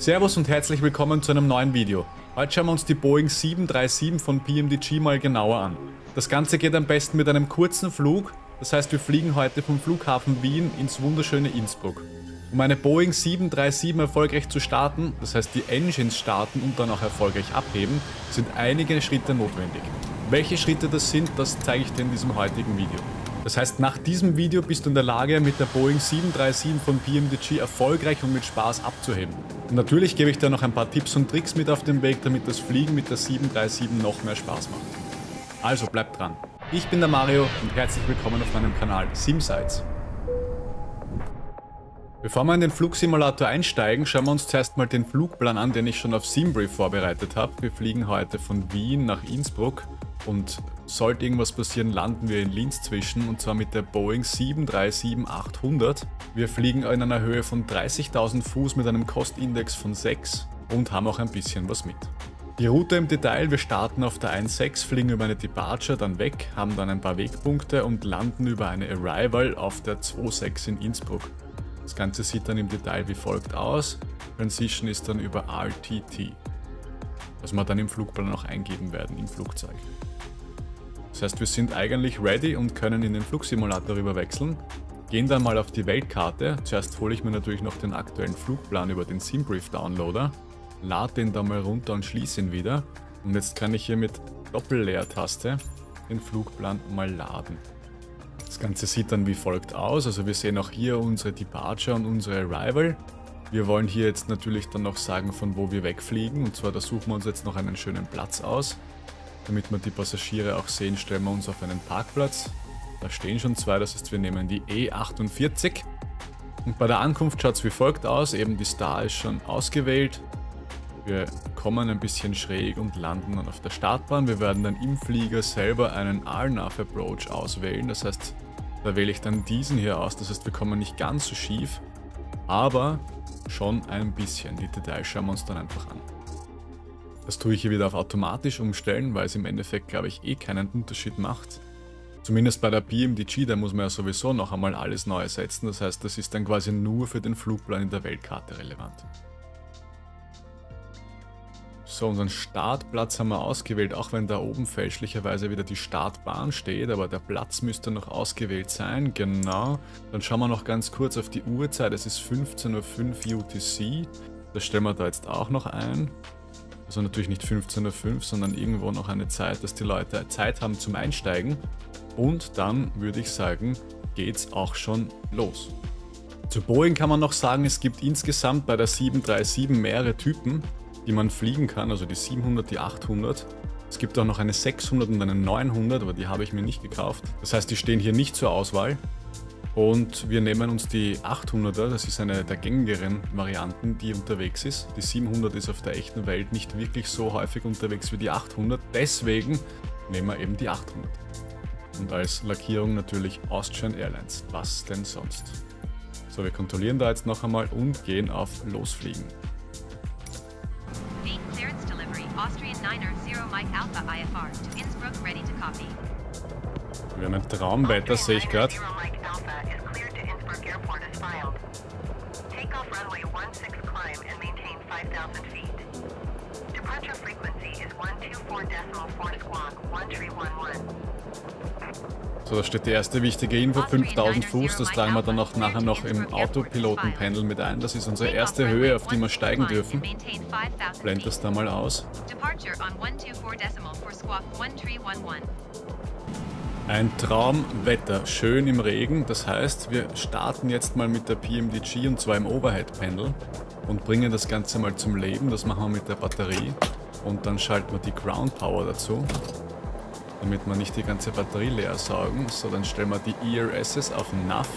Servus und herzlich willkommen zu einem neuen Video. Heute schauen wir uns die Boeing 737 von PMDG mal genauer an. Das Ganze geht am besten mit einem kurzen Flug, das heißt wir fliegen heute vom Flughafen Wien ins wunderschöne Innsbruck. Um eine Boeing 737 erfolgreich zu starten, das heißt die Engines starten und dann auch erfolgreich abheben, sind einige Schritte notwendig. Welche Schritte das sind, das zeige ich dir in diesem heutigen Video. Das heißt, nach diesem Video bist du in der Lage, mit der Boeing 737 von PMDG erfolgreich und mit Spaß abzuheben. Und natürlich gebe ich dir noch ein paar Tipps und Tricks mit auf den Weg, damit das Fliegen mit der 737 noch mehr Spaß macht. Also bleib dran. Ich bin der Mario und herzlich willkommen auf meinem Kanal SimSights. Bevor wir in den Flugsimulator einsteigen, schauen wir uns zuerst mal den Flugplan an, den ich schon auf SimBrief vorbereitet habe. Wir fliegen heute von Wien nach Innsbruck und sollte irgendwas passieren, landen wir in Linz zwischen, und zwar mit der Boeing 737-800. Wir fliegen in einer Höhe von 30.000 Fuß mit einem Kostindex von 6 und haben auch ein bisschen was mit. Die Route im Detail: wir starten auf der 1.6, fliegen über eine Departure, dann weg, haben dann ein paar Wegpunkte und landen über eine Arrival auf der 2.6 in Innsbruck. Das Ganze sieht dann im Detail wie folgt aus. Transition ist dann über RTT, was wir dann im Flugplan auch eingeben werden im Flugzeug. Das heißt, wir sind eigentlich ready und können in den Flugsimulator rüber wechseln. Gehen dann mal auf die Weltkarte. Zuerst hole ich mir natürlich noch den aktuellen Flugplan über den SimBrief Downloader, lade den da mal runter und schließe ihn wieder. Und jetzt kann ich hier mit Doppelleertaste den Flugplan mal laden. Das Ganze sieht dann wie folgt aus. Also wir sehen auch hier unsere Departure und unsere Arrival. Wir wollen hier jetzt natürlich dann noch sagen, von wo wir wegfliegen. Und zwar, da suchen wir uns jetzt noch einen schönen Platz aus. Damit wir die Passagiere auch sehen, stellen wir uns auf einen Parkplatz. Da stehen schon zwei, das heißt, wir nehmen die E48. Und bei der Ankunft schaut es wie folgt aus. Eben die Star ist schon ausgewählt. Wir kommen ein bisschen schräg und landen dann auf der Startbahn. Wir werden dann im Flieger selber einen RNAV Approach auswählen. Das heißt, da wähle ich dann diesen hier aus. Das heißt, wir kommen nicht ganz so schief, aber schon ein bisschen. Die Details schauen wir uns dann einfach an. Das tue ich hier wieder auf automatisch umstellen, weil es im Endeffekt, glaube ich, eh keinen Unterschied macht. Zumindest bei der PMDG, da muss man ja sowieso noch einmal alles neu setzen. Das heißt, das ist dann quasi nur für den Flugplan in der Weltkarte relevant. So, unseren Startplatz haben wir ausgewählt, auch wenn da oben fälschlicherweise wieder die Startbahn steht, aber der Platz müsste noch ausgewählt sein, genau. Dann schauen wir noch ganz kurz auf die Uhrzeit, es ist 15:05 Uhr UTC, das stellen wir da jetzt auch noch ein. Also natürlich nicht 15:05 Uhr, sondern irgendwo noch eine Zeit, dass die Leute Zeit haben zum Einsteigen. Und dann würde ich sagen, geht's auch schon los. Zu Boeing kann man noch sagen, es gibt insgesamt bei der 737 mehrere Typen, die man fliegen kann, also die 700, die 800. Es gibt auch noch eine 600 und eine 900, aber die habe ich mir nicht gekauft. Das heißt, die stehen hier nicht zur Auswahl. Und wir nehmen uns die 800er, das ist eine der gängigeren Varianten, die unterwegs ist. Die 700 ist auf der echten Welt nicht wirklich so häufig unterwegs wie die 800, deswegen nehmen wir eben die 800. Und als Lackierung natürlich Austrian Airlines, was denn sonst? So, wir kontrollieren da jetzt noch einmal und gehen auf Losfliegen. Wir haben ein Traumwetter, sehe ich gerade. So, da steht die erste wichtige Info, 5000 Fuß, das tragen wir dann auch nachher noch im Autopilotenpanel mit ein. Das ist unsere erste Höhe, auf die wir steigen dürfen. Blend das da mal aus. Ein Traumwetter, schön im Regen, das heißt, wir starten jetzt mal mit der PMDG und zwar im Overhead-Panel und bringen das Ganze mal zum Leben. Das machen wir mit der Batterie und dann schalten wir die Ground Power dazu, damit wir nicht die ganze Batterie leer saugen. So, dann stellen wir die ERSs auf NAV,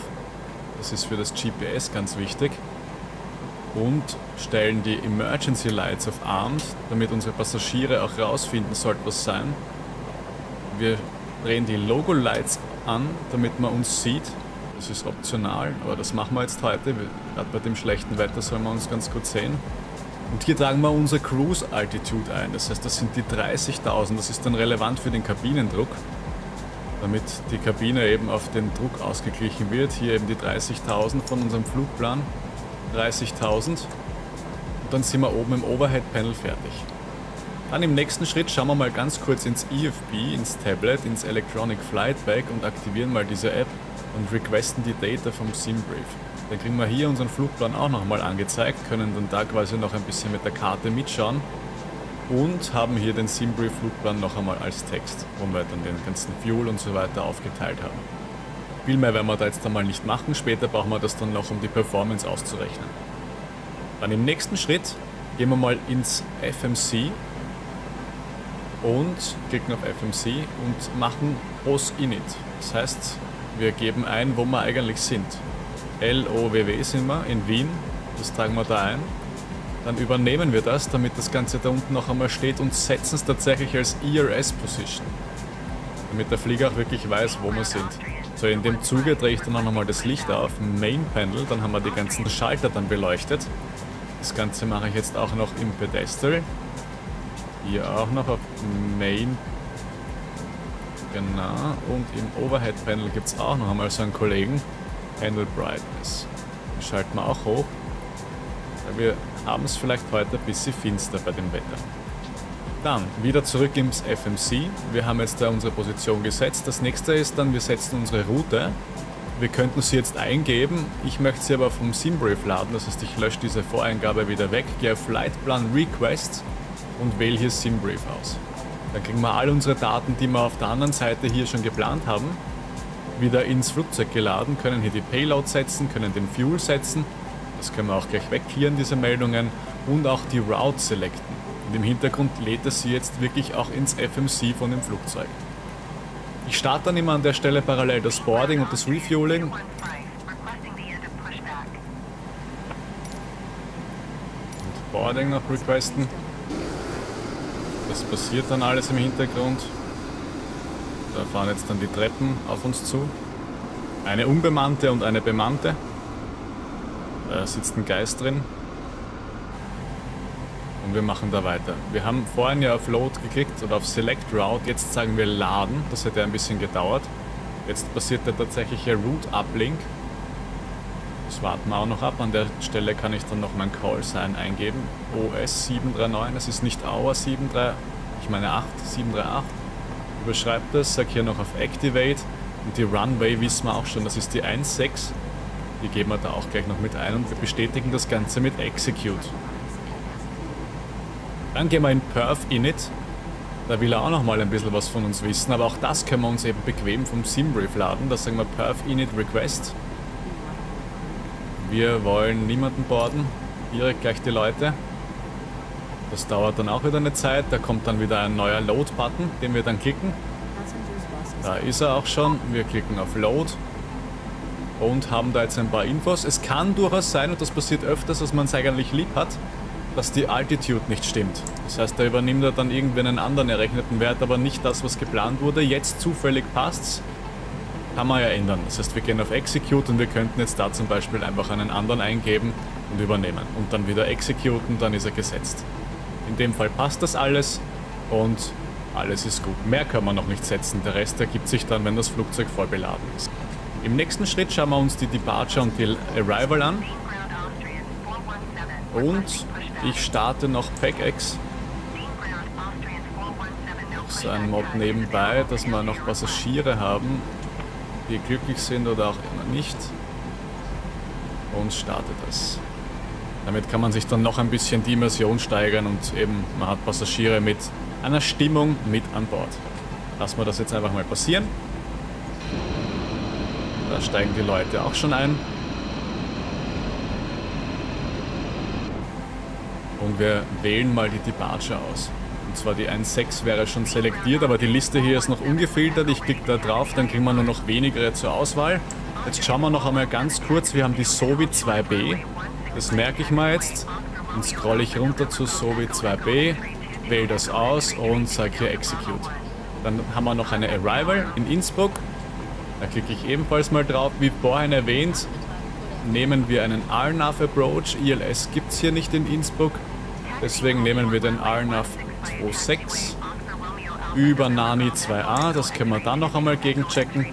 das ist für das GPS ganz wichtig, und stellen die Emergency Lights auf Armed, damit unsere Passagiere auch rausfinden, sollte was sein. Wir drehen die Logo Lights an, damit man uns sieht. Das ist optional, aber das machen wir jetzt heute. Gerade bei dem schlechten Wetter sollen wir uns ganz gut sehen. Und hier tragen wir unser Cruise Altitude ein. Das heißt, das sind die 30.000. Das ist dann relevant für den Kabinendruck, damit die Kabine eben auf den Druck ausgeglichen wird. Hier eben die 30.000 von unserem Flugplan. 30.000. und dann sind wir oben im Overhead-Panel fertig. Dann im nächsten Schritt schauen wir mal ganz kurz ins EFB, ins Tablet, ins Electronic Flight Bag und aktivieren mal diese App und requesten die Data vom SimBrief. Dann kriegen wir hier unseren Flugplan auch nochmal angezeigt, können dann da quasi noch ein bisschen mit der Karte mitschauen und haben hier den SimBrief-Flugplan noch einmal als Text, wo wir dann den ganzen Fuel und so weiter aufgeteilt haben. Viel mehr werden wir da jetzt einmal nicht machen, später brauchen wir das dann noch, um die Performance auszurechnen. Dann im nächsten Schritt gehen wir mal ins FMC und klicken auf FMC und machen OS Init. Das heißt, wir geben ein, wo wir eigentlich sind. LOWW sind wir in Wien, das tragen wir da ein. Dann übernehmen wir das, damit das Ganze da unten noch einmal steht und setzen es tatsächlich als ERS-Position. Damit der Flieger auch wirklich weiß, wo wir sind. So, in dem Zuge drehe ich dann auch nochmal das Licht auf, Main Panel, dann haben wir die ganzen Schalter dann beleuchtet. Das Ganze mache ich jetzt auch noch im Pedestal. Hier auch noch auf Main. Genau, und im Overhead Panel gibt es auch noch einmal so einen Kollegen. Handle Brightness. Den schalten wir auch hoch. Weil wir haben es vielleicht heute ein bisschen finster bei dem Wetter. Dann wieder zurück ins FMC. Wir haben jetzt da unsere Position gesetzt. Das nächste ist dann, wir setzen unsere Route. Wir könnten sie jetzt eingeben. Ich möchte sie aber vom SimBrief laden. Das heißt, ich lösche diese Voreingabe wieder weg, gehe auf Flightplan Request und wähle hier SimBrief aus. Dann kriegen wir all unsere Daten, die wir auf der anderen Seite hier schon geplant haben, wieder ins Flugzeug geladen, können hier die Payload setzen, können den Fuel setzen. Das können wir auch gleich wegklären, diese Meldungen, und auch die Route selecten. Und im Hintergrund lädt er sie jetzt wirklich auch ins FMC von dem Flugzeug. Ich starte dann immer an der Stelle parallel das Boarding und das Refueling. Und Boarding noch requesten. Das passiert dann alles im Hintergrund. Da fahren jetzt dann die Treppen auf uns zu. Eine unbemannte und eine bemannte. Da sitzt ein Geist drin. Und wir machen da weiter. Wir haben vorhin ja auf Load geklickt oder auf Select Route. Jetzt sagen wir Laden. Das hätte ein bisschen gedauert. Jetzt passiert der tatsächliche Route Uplink. Das warten wir auch noch ab. An der Stelle kann ich dann noch mein Call-Sign eingeben. OS 739. Das ist nicht Hour 73. Ich meine 738. Überschreibt das. Sag hier noch auf Activate. Und die Runway wissen wir auch schon. Das ist die 16. Die geben wir da auch gleich noch mit ein. Und wir bestätigen das Ganze mit Execute. Dann gehen wir in Perf Init. Da will er auch noch mal ein bisschen was von uns wissen, aber auch das können wir uns eben bequem vom SimBrief laden. Da sagen wir Perf Init Request. Wir wollen niemanden boarden, direkt gleich die Leute. Das dauert dann auch wieder eine Zeit, da kommt dann wieder ein neuer Load-Button, den wir dann klicken. Da ist er auch schon, wir klicken auf Load und haben da jetzt ein paar Infos. Es kann durchaus sein, und das passiert öfters, als man es eigentlich lieb hat, dass die Altitude nicht stimmt. Das heißt, da übernimmt er dann irgendwie einen anderen errechneten Wert, aber nicht das, was geplant wurde. Jetzt zufällig passt's, kann man ja ändern. Das heißt, wir gehen auf Execute und wir könnten jetzt da zum Beispiel einfach einen anderen eingeben und übernehmen. Und dann wieder executen, dann ist er gesetzt. In dem Fall passt das alles und alles ist gut. Mehr können wir noch nicht setzen. Der Rest ergibt sich dann, wenn das Flugzeug voll beladen ist. Im nächsten Schritt schauen wir uns die Departure und die Arrival an. Und ich starte noch PackX. So ein Mod nebenbei, dass wir noch Passagiere haben, die glücklich sind oder auch immer nicht. Und starte das. Damit kann man sich dann noch ein bisschen die Immersion steigern und eben man hat Passagiere mit einer Stimmung mit an Bord. Lassen wir das jetzt einfach mal passieren. Da steigen die Leute auch schon ein. Und wir wählen mal die Departure aus. Und zwar die 1.6 wäre schon selektiert, aber die Liste hier ist noch ungefiltert. Ich klicke da drauf, dann kriegen wir nur noch wenige zur Auswahl. Jetzt schauen wir noch einmal ganz kurz, wir haben die SOVI 2B. Das merke ich mal jetzt. Dann scrolle ich runter zu SOVI 2B, wähle das aus und sage hier Execute. Dann haben wir noch eine Arrival in Innsbruck. Da klicke ich ebenfalls mal drauf. Wie vorhin erwähnt, nehmen wir einen RNAV Approach. ILS gibt es hier nicht in Innsbruck. Deswegen nehmen wir den RNAV 26 über Nani 2A. Das können wir dann noch einmal gegenchecken.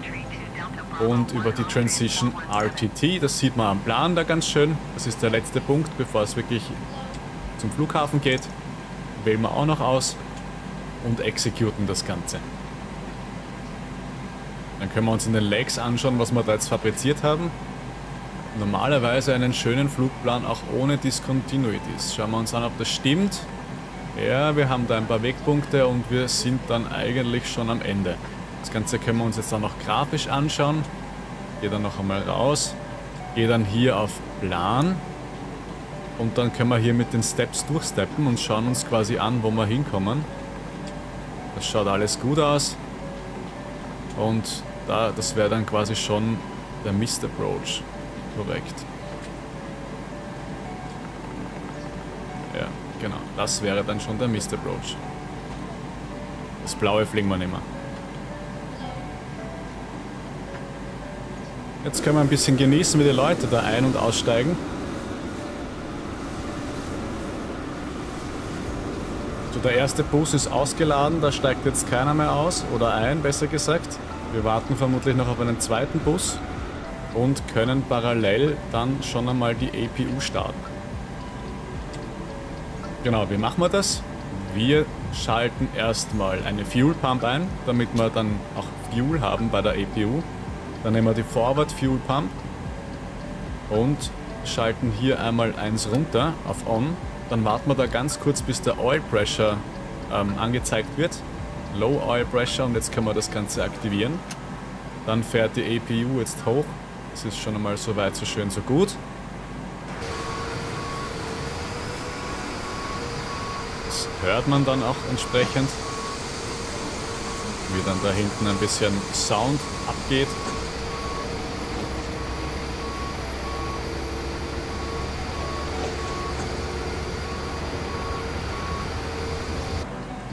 Und über die Transition RTT. Das sieht man am Plan da ganz schön. Das ist der letzte Punkt, bevor es wirklich zum Flughafen geht. Wählen wir auch noch aus und exekuten das Ganze. Dann können wir uns in den Lakes anschauen, was wir da jetzt fabriziert haben. Normalerweise einen schönen Flugplan auch ohne Discontinuities. Schauen wir uns an, ob das stimmt. Ja, wir haben da ein paar Wegpunkte und wir sind dann eigentlich schon am Ende. Das Ganze können wir uns jetzt dann noch grafisch anschauen. Gehe dann noch einmal raus. Gehe dann hier auf Plan. Und dann können wir hier mit den Steps durchsteppen und schauen uns quasi an, wo wir hinkommen. Das schaut alles gut aus. Und das wäre dann quasi schon der Mist Approach. Korrekt. Ja, genau. Das wäre dann schon der Mist Approach. Das blaue fliegen wir nicht mehr. Jetzt können wir ein bisschen genießen, wie die Leute da ein- und aussteigen. So, der erste Bus ist ausgeladen, da steigt jetzt keiner mehr aus. Oder ein, besser gesagt. Wir warten vermutlich noch auf einen zweiten Bus. Und können parallel dann schon einmal die APU starten. Genau, wie machen wir das? Wir schalten erstmal eine Fuel Pump ein, damit wir dann auch Fuel haben bei der APU. Dann nehmen wir die Forward Fuel Pump und schalten hier einmal eins runter auf On. Dann warten wir da ganz kurz, bis der Oil Pressure angezeigt wird. Low Oil Pressure, und jetzt können wir das Ganze aktivieren. Dann fährt die APU jetzt hoch. Das ist schon einmal so weit, so schön, so gut. Das hört man dann auch entsprechend, wie dann da hinten ein bisschen Sound abgeht.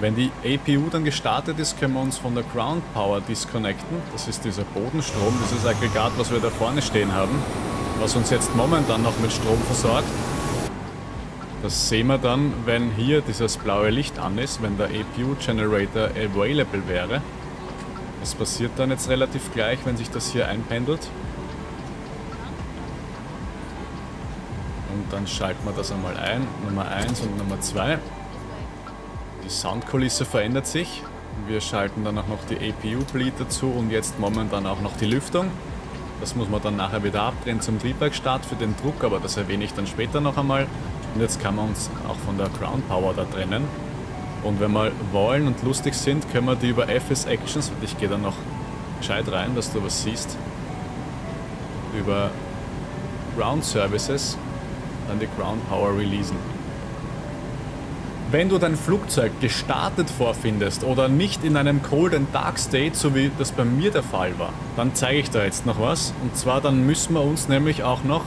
Wenn die APU dann gestartet ist, können wir uns von der Ground Power disconnecten. Das ist dieser Bodenstrom, dieses Aggregat, was wir da vorne stehen haben, was uns jetzt momentan noch mit Strom versorgt. Das sehen wir dann, wenn hier dieses blaue Licht an ist, wenn der APU Generator available wäre. Das passiert dann jetzt relativ gleich, wenn sich das hier einpendelt. Und dann schalten wir das einmal ein, Nummer 1 und Nummer 2. Die Soundkulisse verändert sich. Wir schalten dann auch noch die APU-Bleed dazu und jetzt momentan auch noch die Lüftung. Das muss man dann nachher wieder abdrehen zum Triebwerkstart für den Druck, aber das erwähne ich dann später noch einmal. Und jetzt kann man uns auch von der Ground Power da trennen. Und wenn wir wollen und lustig sind, können wir die über FS Actions, und ich gehe dann noch gescheit rein, dass du was siehst, über Ground Services dann die Ground Power releasen. Wenn du dein Flugzeug gestartet vorfindest oder nicht in einem Cold and Dark State, so wie das bei mir der Fall war, dann zeige ich da jetzt noch was. Und zwar dann müssen wir uns nämlich auch noch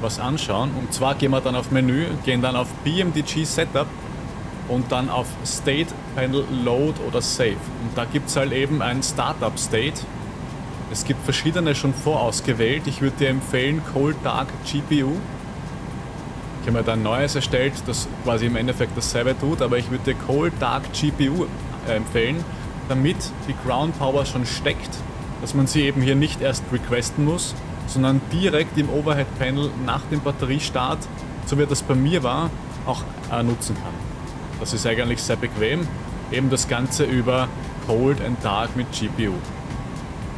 was anschauen. Und zwar gehen wir dann auf Menü, gehen dann auf BMDG Setup und dann auf State Panel Load oder Save. Und da gibt es halt eben ein Startup State. Es gibt verschiedene schon vorausgewählt. Ich würde dir empfehlen Cold Dark GPU. Ich habe mir da ein neues erstellt, das quasi im Endeffekt dasselbe tut, aber ich würde dir Cold Dark GPU empfehlen, damit die Ground Power schon steckt, dass man sie eben hier nicht erst requesten muss, sondern direkt im Overhead Panel nach dem Batteriestart, so wie das bei mir war, auch nutzen kann. Das ist eigentlich sehr bequem, eben das Ganze über Cold and Dark mit GPU.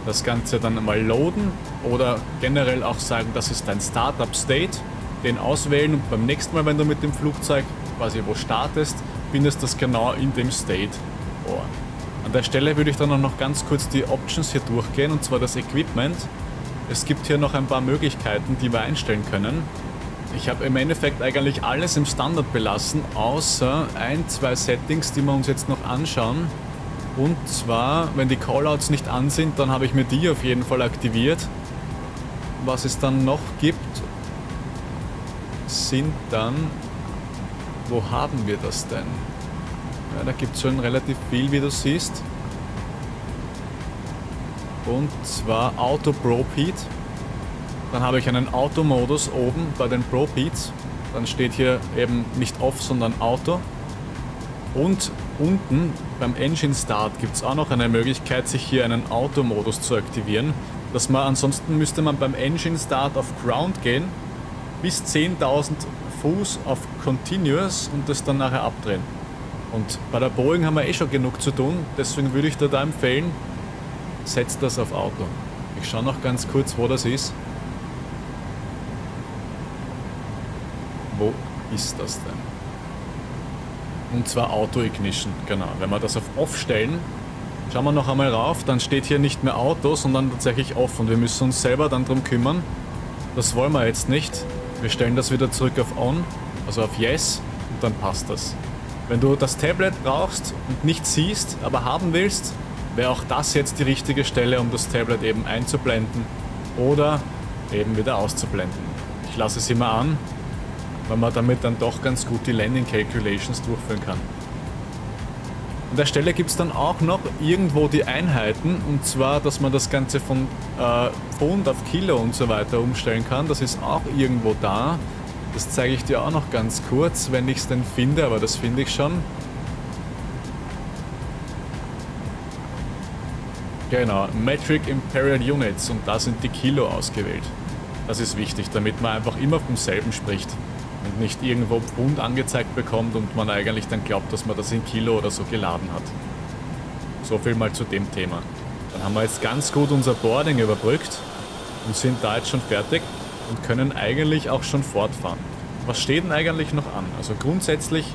Das Ganze dann einmal loaden oder generell auch sagen, das ist dein Startup State. Den auswählen und beim nächsten Mal, wenn du mit dem Flugzeug quasi wo startest, findest du das genau in dem State vor. An der Stelle würde ich dann auch noch ganz kurz die Options hier durchgehen, und zwar das Equipment. Es gibt hier noch ein paar Möglichkeiten, die wir einstellen können. Ich habe im Endeffekt eigentlich alles im Standard belassen, außer ein, zwei Settings, die wir uns jetzt noch anschauen. Und zwar, wenn die Callouts nicht an sind, dann habe ich mir die auf jeden Fall aktiviert. Was es dann noch gibt, sind dann, wo haben wir das denn? Ja, da gibt es schon relativ viel, wie du siehst. Und zwar Auto Probe Heat. Dann habe ich einen Auto-Modus oben bei den Probe Heats. Dann steht hier eben nicht Off, sondern Auto. Und unten beim Engine Start gibt es auch noch eine Möglichkeit, sich hier einen Auto-Modus zu aktivieren. Ansonsten müsste man beim Engine Start auf Ground gehen, bis 10.000 Fuß auf Continuous und das dann nachher abdrehen. Und bei der Boeing haben wir eh schon genug zu tun, deswegen würde ich dir da empfehlen, setz das auf Auto. Ich schaue noch ganz kurz, wo das ist. Wo ist das denn? Und zwar Auto Ignition, genau. Wenn wir das auf Off stellen, schauen wir noch einmal rauf, dann steht hier nicht mehr Auto, sondern tatsächlich Off und wir müssen uns selber dann drum kümmern. Das wollen wir jetzt nicht. Wir stellen das wieder zurück auf On, also auf Yes und dann passt das. Wenn du das Tablet brauchst und nicht siehst, aber haben willst, wäre auch das jetzt die richtige Stelle, um das Tablet eben einzublenden oder eben wieder auszublenden. Ich lasse es immer an, weil man damit dann doch ganz gut die Landing Calculations durchführen kann. An der Stelle gibt es dann auch noch irgendwo die Einheiten, und zwar, dass man das Ganze von Pfund auf Kilo und so weiter umstellen kann. Das ist auch irgendwo da. Das zeige ich dir auch noch ganz kurz, wenn ich es denn finde, aber das finde ich schon. Genau, Metric Imperial Units, und da sind die Kilo ausgewählt. Das ist wichtig, damit man einfach immer vom selben spricht und nicht irgendwo Pfund angezeigt bekommt und man eigentlich dann glaubt, dass man das in Kilo oder so geladen hat. So viel mal zu dem Thema. Dann haben wir jetzt ganz gut unser Boarding überbrückt und sind da jetzt schon fertig und können eigentlich auch schon fortfahren. Was steht denn eigentlich noch an? Also grundsätzlich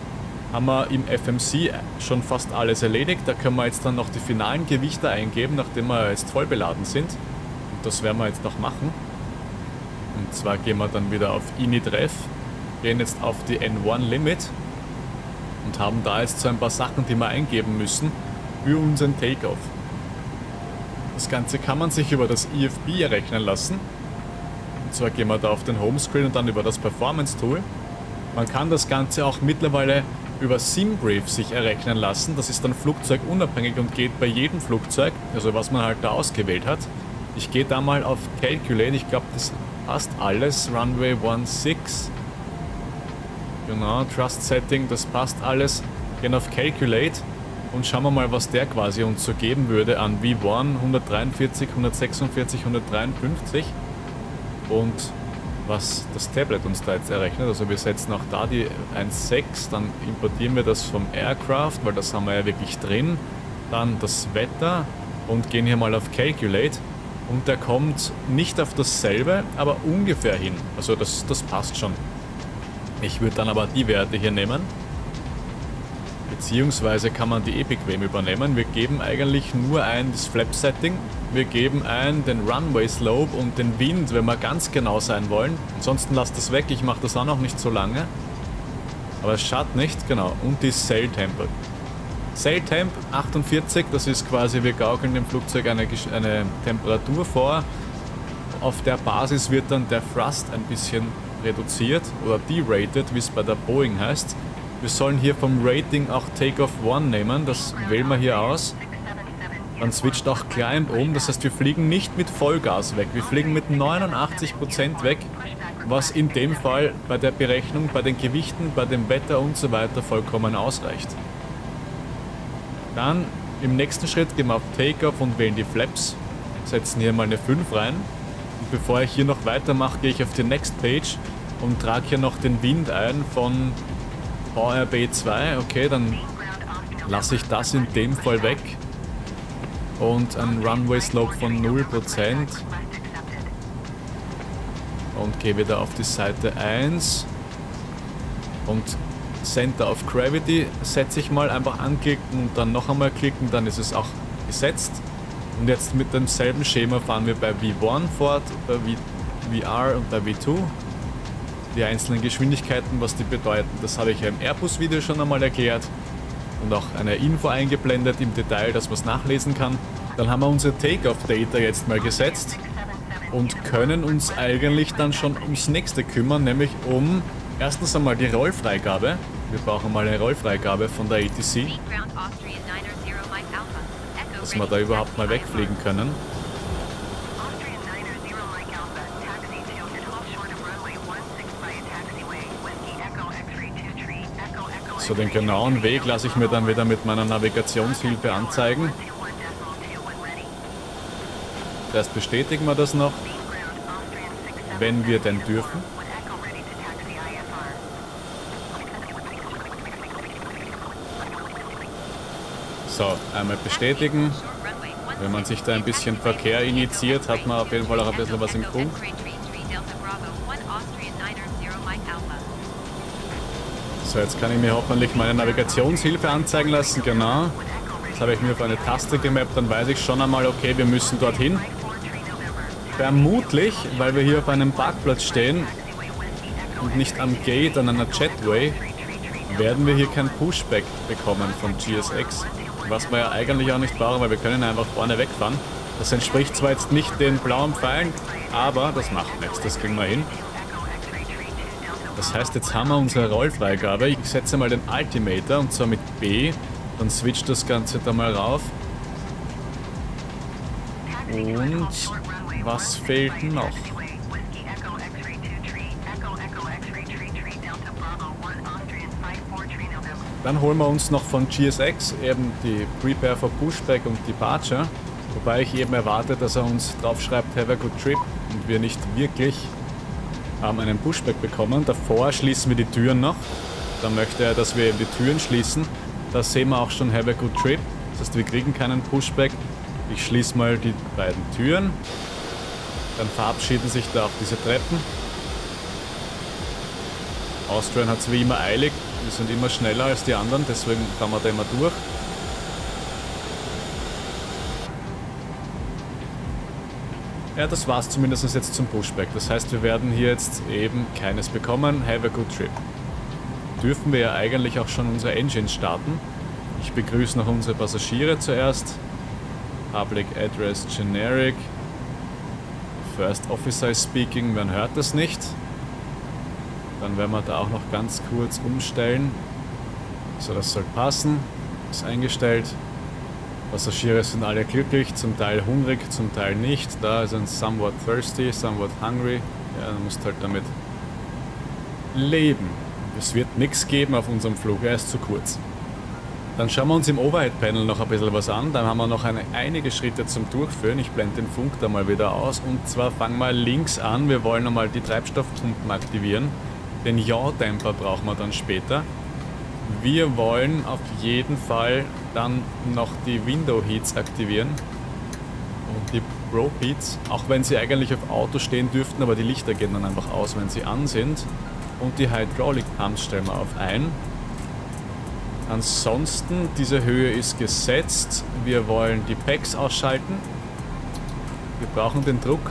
haben wir im FMC schon fast alles erledigt. Da können wir jetzt dann noch die finalen Gewichte eingeben, nachdem wir jetzt voll beladen sind. Und das werden wir jetzt noch machen. Und zwar gehen wir dann wieder auf Init-Ref, gehen jetzt auf die N1 Limit und haben da jetzt so ein paar Sachen, die wir eingeben müssen für unseren Takeoff. Das Ganze kann man sich über das EFB errechnen lassen. Und zwar gehen wir da auf den Homescreen und dann über das Performance Tool. Man kann das Ganze auch mittlerweile über SimBrief sich errechnen lassen. Das ist dann flugzeugunabhängig und geht bei jedem Flugzeug, also was man halt da ausgewählt hat. Ich gehe da mal auf Calculate, ich glaube das passt alles. Runway 16. Genau, Trust Setting, das passt alles. Gehen auf Calculate und schauen wir mal, was der quasi uns so geben würde an V1 143, 146, 153 und was das Tablet uns da jetzt errechnet. Also wir setzen auch da die 1.6, dann importieren wir das vom Aircraft, weil das haben wir ja wirklich drin. Dann das Wetter und gehen hier mal auf Calculate und der kommt nicht auf dasselbe, aber ungefähr hin. Also das passt schon. Ich würde dann aber die Werte hier nehmen. Beziehungsweise kann man die Epic-Wave übernehmen. Wir geben eigentlich nur ein das Flap-Setting. Wir geben ein den Runway-Slope und den Wind, wenn wir ganz genau sein wollen. Ansonsten lasst das weg, ich mache das auch noch nicht so lange. Aber es schadet nicht, genau. Und die Sail-Temp. Sail-Temp 48, das ist quasi, wir gaukeln dem Flugzeug eine Temperatur vor. Auf der Basis wird dann der Thrust ein bisschen reduziert oder derated, wie es bei der Boeing heißt. Wir sollen hier vom Rating auch Takeoff 1 nehmen, das wählen wir hier aus. Dann switcht auch Climb um, das heißt wir fliegen nicht mit Vollgas weg, wir fliegen mit 89% weg, was in dem Fall bei der Berechnung, bei den Gewichten, bei dem Wetter und so weiter vollkommen ausreicht. Dann im nächsten Schritt gehen wir auf Takeoff und wählen die Flaps, setzen hier mal eine 5 rein. Und bevor ich hier noch weitermache, gehe ich auf die Next Page und trage hier noch den Wind ein von VRB 2. Okay, dann lasse ich das in dem Fall weg. Und ein Runway Slope von 0%. Und gehe wieder auf die Seite 1. Und Center of Gravity setze ich mal, einfach anklicken und dann noch einmal klicken, dann ist es auch gesetzt. Und jetzt mit demselben Schema fahren wir bei V1 fort, bei VR und bei V2. Die einzelnen Geschwindigkeiten, was die bedeuten, das habe ich ja im Airbus-Video schon einmal erklärt. Und auch eine Info eingeblendet im Detail, dass man es nachlesen kann. Dann haben wir unser Takeoff-Data jetzt mal gesetzt und können uns eigentlich dann schon ums nächste kümmern, nämlich um erstens einmal die Rollfreigabe. Wir brauchen mal eine Rollfreigabe von der ATC, dass wir da überhaupt mal wegfliegen können. So, den genauen Weg lasse ich mir dann wieder mit meiner Navigationshilfe anzeigen. Erst bestätigen wir das noch, wenn wir denn dürfen. So, einmal bestätigen. Wenn man sich da ein bisschen Verkehr initiiert, hat man auf jeden Fall auch ein bisschen was im Krug. So, jetzt kann ich mir hoffentlich meine Navigationshilfe anzeigen lassen. Genau. Das habe ich mir auf eine Taste gemappt, dann weiß ich schon einmal, okay, wir müssen dorthin. Vermutlich, weil wir hier auf einem Parkplatz stehen und nicht am Gate an einer Jetway, werden wir hier kein Pushback bekommen von GSX. Was wir ja eigentlich auch nicht brauchen, weil wir können einfach vorne wegfahren. Das entspricht zwar jetzt nicht den blauen Pfeilen, aber das macht nichts, das kriegen wir hin. Das heißt, jetzt haben wir unsere Rollfreigabe. Ich setze mal den Altimeter und zwar mit B. Dann switcht das Ganze da mal rauf. Und was fehlt noch? Dann holen wir uns noch von GSX eben die Prepare for Pushback und Departure. Wobei ich eben erwarte, dass er uns drauf schreibt, have a good trip. Und wir nicht wirklich einen Pushback bekommen. Davor schließen wir die Türen noch. Dann möchte er, dass wir eben die Türen schließen. Da sehen wir auch schon have a good trip. Das heißt, wir kriegen keinen Pushback. Ich schließe mal die beiden Türen. Dann verabschieden sich da auch diese Treppen. Austrian hat es wie immer eilig. Wir sind immer schneller als die anderen, deswegen fahren wir da immer durch. Ja, das war's zumindest jetzt zum Pushback. Das heißt, wir werden hier jetzt eben keines bekommen. Have a good trip. Dürfen wir ja eigentlich auch schon unsere Engines starten. Ich begrüße noch unsere Passagiere zuerst. Public Address Generic. First Officer is speaking, man hört das nicht. Dann werden wir da auch noch ganz kurz umstellen. So, das soll passen. Ist eingestellt. Passagiere sind alle glücklich, zum Teil hungrig, zum Teil nicht. Da ist ein somewhat thirsty, somewhat hungry. Ja, du musst halt damit leben. Es wird nichts geben auf unserem Flug, er ist zu kurz. Dann schauen wir uns im Overhead-Panel noch ein bisschen was an. Dann haben wir noch einige Schritte zum Durchführen. Ich blende den Funk da mal wieder aus. Und zwar fangen wir links an. Wir wollen nochmal die Treibstoffpumpen aktivieren. Den Yaw-Damper brauchen wir dann später. Wir wollen auf jeden Fall dann noch die Window Heats aktivieren. Und die Probe Heats, auch wenn sie eigentlich auf Auto stehen dürften, aber die Lichter gehen dann einfach aus, wenn sie an sind. Und die Hydraulic Pumps stellen wir auf ein. Ansonsten, diese Höhe ist gesetzt. Wir wollen die Packs ausschalten. Wir brauchen den Druck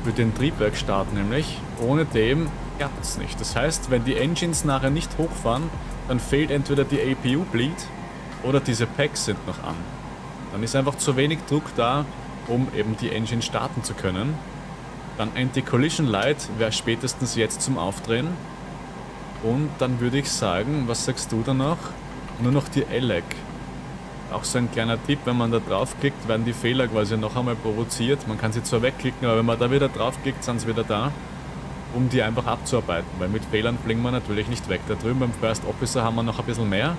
für den Triebwerkstart nämlich. Ohne dem klappt es nicht. Das heißt, wenn die Engines nachher nicht hochfahren, dann fehlt entweder die APU-Bleed oder diese Packs sind noch an. Dann ist einfach zu wenig Druck da, um eben die Engine starten zu können. Dann Anti-Collision Light wäre spätestens jetzt zum Aufdrehen. Und dann würde ich sagen, was sagst du da noch? Nur noch die ELEC. Auch so ein kleiner Tipp, wenn man da draufklickt, werden die Fehler quasi noch einmal provoziert. Man kann sie zwar wegklicken, aber wenn man da wieder draufklickt, sind sie wieder da, um die einfach abzuarbeiten. Weil mit Fehlern fliegen wir natürlich nicht weg. Da drüben beim First Officer haben wir noch ein bisschen mehr.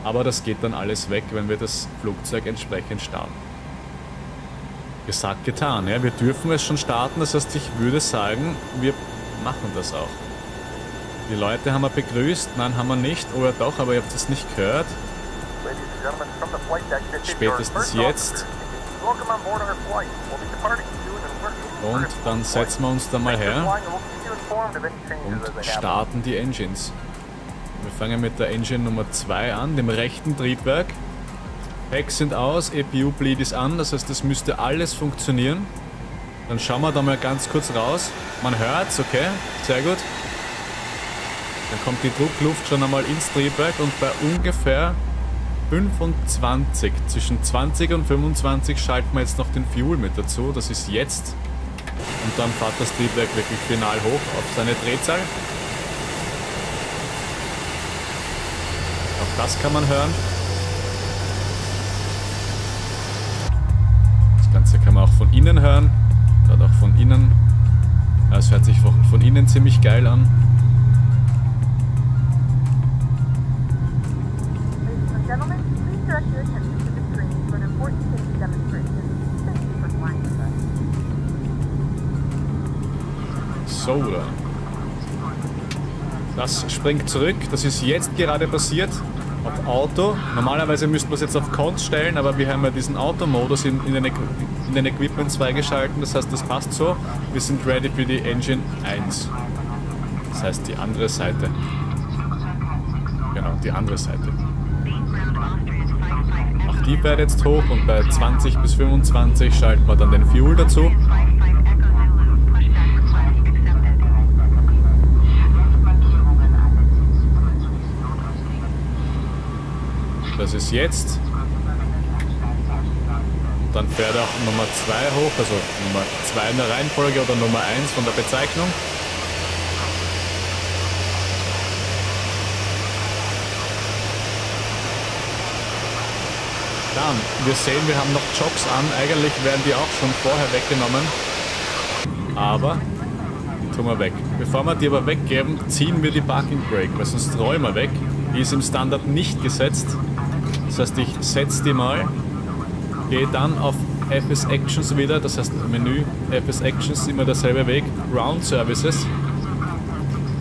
Aber das geht dann alles weg, wenn wir das Flugzeug entsprechend starten. Gesagt, getan. Ja? Wir dürfen es schon starten, das heißt, ich würde sagen, wir machen das auch. Die Leute haben wir begrüßt, nein, haben wir nicht, oder doch, aber ihr habt es nicht gehört. Spätestens jetzt. Und dann setzen wir uns da mal her und starten die Engines. Wir fangen mit der Engine Nummer 2 an, dem rechten Triebwerk. Packs sind aus, APU-Bleed ist an, das heißt, das müsste alles funktionieren. Dann schauen wir da mal ganz kurz raus. Man hört's, okay, sehr gut. Dann kommt die Druckluft schon einmal ins Triebwerk und bei ungefähr 25, zwischen 20 und 25 schalten wir jetzt noch den Fuel mit dazu. Das ist jetzt. Und dann fährt das Triebwerk wirklich final hoch auf seine Drehzahl. Auch das kann man hören. Das Ganze kann man auch von innen hören. Gerade auch von innen. Es hört sich von innen ziemlich geil an. So, das springt zurück. Das ist jetzt gerade passiert. auf Auto. Normalerweise müssten wir es jetzt auf Cons stellen, aber wir haben ja diesen Auto-Modus in den Equipments freigeschalten. Das heißt, das passt so. Wir sind ready für die Engine 1. Das heißt, die andere Seite. Genau, die andere Seite. Auch die fährt jetzt hoch und bei 20 bis 25 schalten wir dann den Fuel dazu. Das ist jetzt. Und dann fährt auch Nummer 2 hoch, also Nummer 2 in der Reihenfolge oder Nummer 1 von der Bezeichnung. Dann, wir sehen, wir haben noch Jocks an. Eigentlich werden die auch schon vorher weggenommen. Aber die tun wir weg. Bevor wir die aber weggeben, ziehen wir die Parking Brake, weil sonst rollen wir weg. Die ist im Standard nicht gesetzt. Das heißt, ich setze die mal, gehe dann auf FS Actions wieder, das heißt Menü, FS Actions, immer derselbe Weg, Ground Services.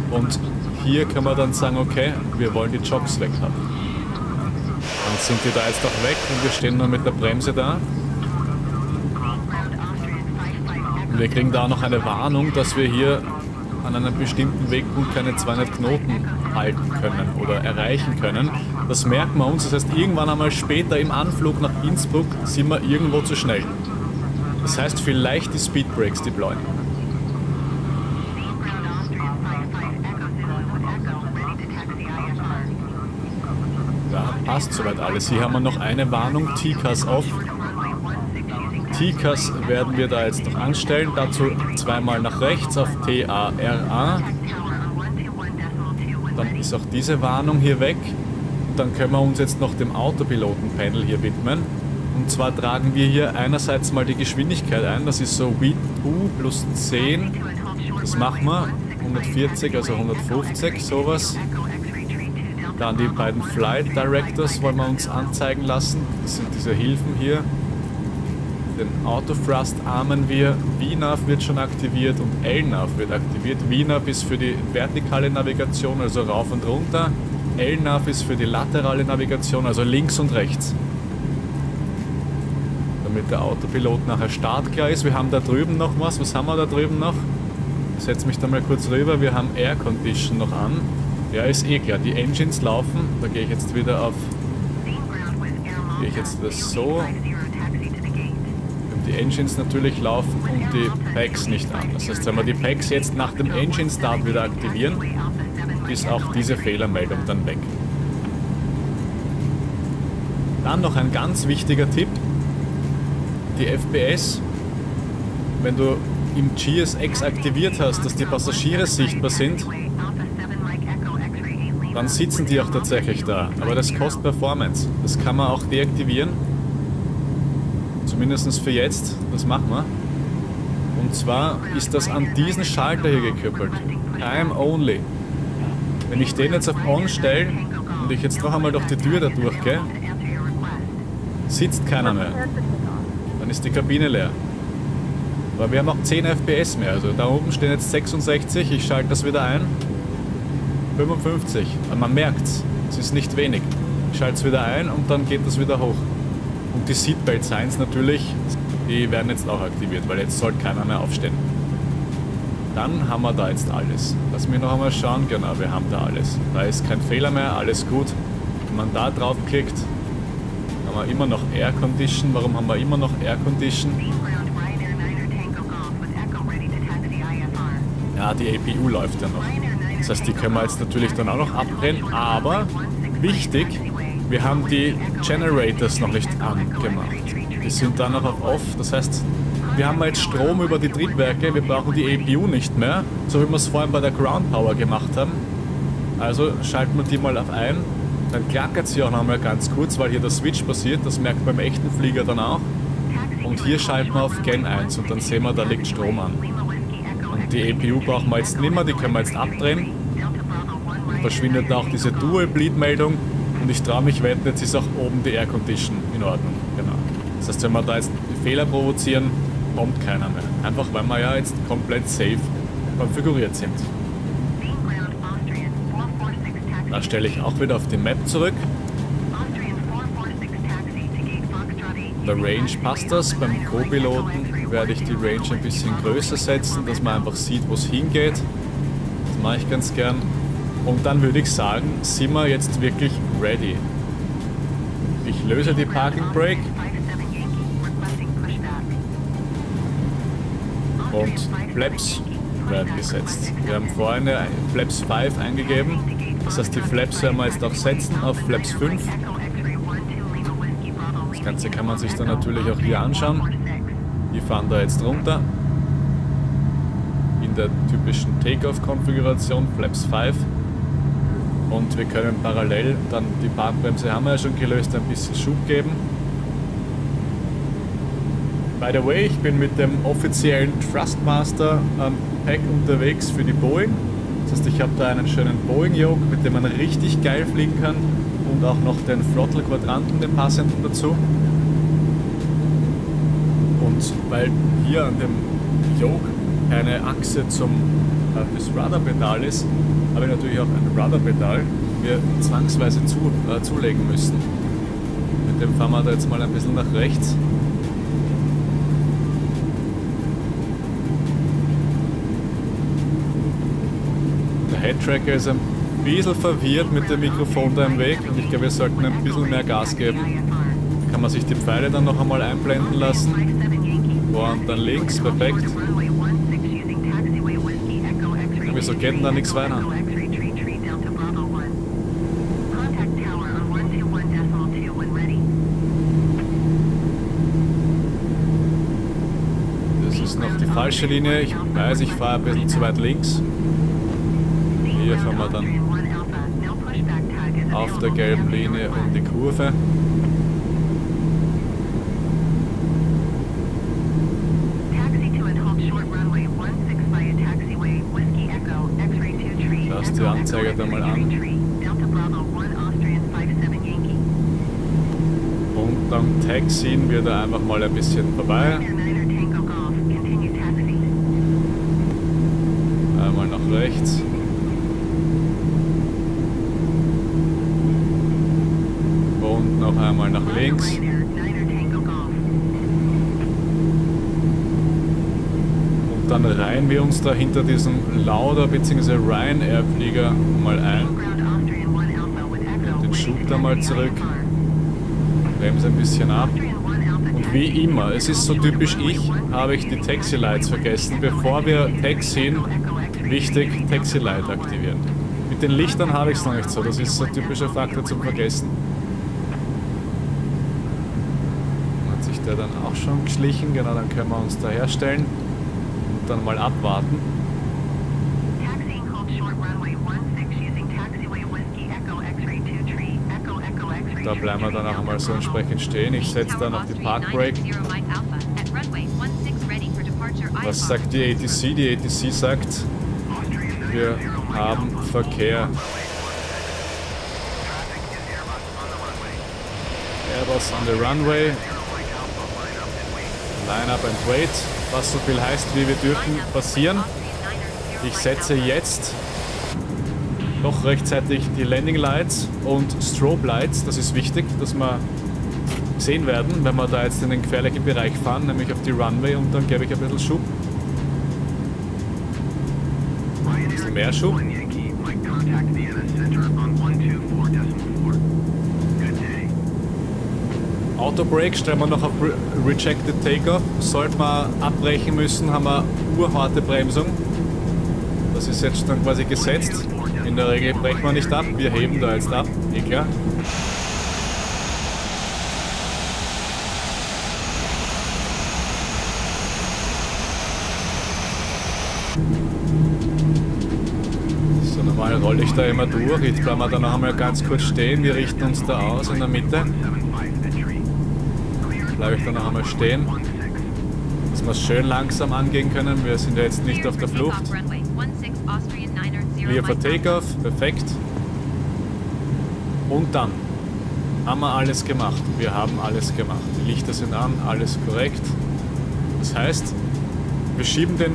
Und hier kann man dann sagen, okay, wir wollen die Jocks weg haben. Dann sind die da jetzt auch weg und wir stehen nur mit der Bremse da. Und wir kriegen da auch noch eine Warnung, dass wir hier an einem bestimmten Wegpunkt keine 200 Knoten halten können oder erreichen können. Das merken wir uns, das heißt, irgendwann einmal später im Anflug nach Innsbruck sind wir irgendwo zu schnell. Das heißt, vielleicht die Speedbrakes deployen. Ja, passt soweit alles. Hier haben wir noch eine Warnung, TCAS off. TCAS werden wir da jetzt noch anstellen, dazu zweimal nach rechts auf TARA. Dann ist auch diese Warnung hier weg. Und dann können wir uns jetzt noch dem Autopiloten-Panel hier widmen. Und zwar tragen wir hier einerseits mal die Geschwindigkeit ein, das ist so V2 plus 10. Das machen wir, 140, also 150, sowas. Dann die beiden Flight Directors wollen wir uns anzeigen lassen. Das sind diese Hilfen hier. Den Autothrust armen wir. VNAV wird schon aktiviert und LNAV wird aktiviert. VNAV ist für die vertikale Navigation, also rauf und runter. LNAV ist für die laterale Navigation, also links und rechts. Damit der Autopilot nachher startklar ist. Wir haben da drüben noch was. Was haben wir da drüben noch? Ich setze mich da mal kurz rüber. Wir haben Air Condition noch an. Ja, ist eh klar. Die Engines laufen. Da gehe ich jetzt wieder auf... Gehe ich jetzt wieder so. Die Engines natürlich laufen und die Packs nicht an. Das heißt, wenn wir die Packs jetzt nach dem Engine Start wieder aktivieren, ist auch diese Fehlermeldung dann weg. Dann noch ein ganz wichtiger Tipp. Die FPS, wenn du im GSX aktiviert hast, dass die Passagiere sichtbar sind, dann sitzen die auch tatsächlich da. Aber das kostet Performance. Das kann man auch deaktivieren. Zumindest für jetzt. Das machen wir. Und zwar ist das an diesen Schalter hier gekoppelt. Time Only. Wenn ich den jetzt auf On stelle und ich jetzt noch einmal durch die Tür da durchgehe, sitzt keiner mehr. Dann ist die Kabine leer. Aber wir haben auch 10 FPS mehr. Also da oben stehen jetzt 66. Ich schalte das wieder ein. 55. Aber man merkt es. Es ist nicht wenig. Ich schalte es wieder ein und dann geht das wieder hoch. Und die Seatbelt Signs natürlich, die werden jetzt auch aktiviert, weil jetzt soll keiner mehr aufstehen. Dann haben wir da jetzt alles. Lass mich noch einmal schauen. Genau, wir haben da alles. Da ist kein Fehler mehr, alles gut. Wenn man da draufklickt, haben wir immer noch Air Condition. Warum haben wir immer noch Air Condition? Ja, die APU läuft ja noch. Das heißt, die können wir jetzt natürlich dann auch noch abdrehen, aber wichtig, wir haben die Generators noch nicht angemacht. Die sind dann noch auf Off, das heißt, wir haben jetzt Strom über die Triebwerke, wir brauchen die APU nicht mehr, so wie wir es vorhin bei der Ground Power gemacht haben. Also schalten wir die mal auf ein, dann klackert sie auch noch mal ganz kurz, weil hier der Switch passiert, das merkt beim echten Flieger dann auch. Und hier schalten wir auf Gen 1 und dann sehen wir, da liegt Strom an. Und die APU brauchen wir jetzt nicht mehr, die können wir jetzt abdrehen. Und verschwindet auch diese Dual-Bleed-Meldung. Und ich traue mich wetten, jetzt ist auch oben die Air Condition in Ordnung. Genau. Das heißt, wenn wir da jetzt Fehler provozieren, kommt keiner mehr. Einfach weil wir ja jetzt komplett safe konfiguriert sind. Da stelle ich auch wieder auf die Map zurück. der Range passt das. Beim Co-Piloten werde ich die Range ein bisschen größer setzen, dass man einfach sieht, wo es hingeht. Das mache ich ganz gern. Und dann würde ich sagen, sind wir jetzt wirklich ready. Ich löse die Parking Brake. Und Flaps werden gesetzt. Wir haben vorhin eine Flaps 5 eingegeben. Das heißt, die Flaps werden wir jetzt auch setzen auf Flaps 5. Das Ganze kann man sich dann natürlich auch hier anschauen. Die fahren da jetzt runter. In der typischen Takeoff-Konfiguration, Flaps 5. Und wir können parallel dann die Parkbremse haben wir ja schon gelöst, ein bisschen Schub geben. By the way, ich bin mit dem offiziellen Thrustmaster Pack unterwegs für die Boeing. Das heißt, ich habe da einen schönen Boeing-Yoke, mit dem man richtig geil fliegen kann und auch noch den Throttle-Quadranten, den passenden dazu. Und weil hier an dem Yoke keine Achse zum das Rudderpedal ist, habe ich natürlich auch ein Rudderpedal, wir zwangsweise zulegen müssen. Mit dem fahren wir da jetzt mal ein bisschen nach rechts. Headtracker ist ein bisschen verwirrt mit dem Mikrofon da im Weg und ich glaube, wir sollten ein bisschen mehr Gas geben. Da kann man sich die Pfeile dann noch einmal einblenden lassen. Vor und dann links, perfekt. Wieso geht denn da nichts weiter? Das ist noch die falsche Linie. Ich weiß, ich fahre ein bisschen zu weit links. Hier fahren wir dann auf der gelben Linie um die Kurve. Lass die Anzeige da mal an. Und dann taxien wir da einfach mal ein bisschen vorbei. Einmal nach rechts. Und noch einmal nach links. Und dann reihen wir uns da hinter diesem Lauda bzw. Ryanair Flieger mal ein. Den Schub da mal zurück. Bremse ein bisschen ab. Und wie immer, es ist so typisch habe ich die Taxi Lights vergessen. Bevor wir taxien, wichtig, Taxi Light aktivieren. Mit den Lichtern habe ich es noch nicht so. Das ist so ein typischer Faktor zum Vergessen. Der dann auch schon geschlichen, genau, dann können wir uns da herstellen und dann mal abwarten. Da bleiben wir dann auch einmal so entsprechend stehen. Ich setze dann auf die Park Brake. Was sagt die ATC? Die ATC sagt, wir haben Verkehr. Airbus on the runway. Line up and wait, was so viel heißt, wie wir dürfen passieren. Ich setze jetzt doch rechtzeitig die Landing Lights und Strobe Lights. Das ist wichtig, dass wir sehen werden, wenn wir da jetzt in den gefährlichen Bereich fahren, nämlich auf die Runway, und dann gebe ich ein bisschen Schub. Ein bisschen mehr Schub. Autobrake stellen wir noch auf Rejected Takeoff. Sollten wir abbrechen müssen, haben wir urharte Bremsung. Das ist jetzt dann quasi gesetzt. In der Regel brechen wir nicht ab, wir heben da jetzt ab, eh klar. So, normal rolle ich da immer durch. Jetzt bleiben wir da noch einmal ganz kurz stehen. Wir richten uns da aus in der Mitte. Bleibe ich dann noch einmal stehen, dass wir es schön langsam angehen können. Wir sind ja jetzt nicht auf der Flucht. Clear for Takeoff, perfekt. Und dann haben wir alles gemacht. Wir haben alles gemacht. Die Lichter sind an, alles korrekt. Das heißt, wir schieben den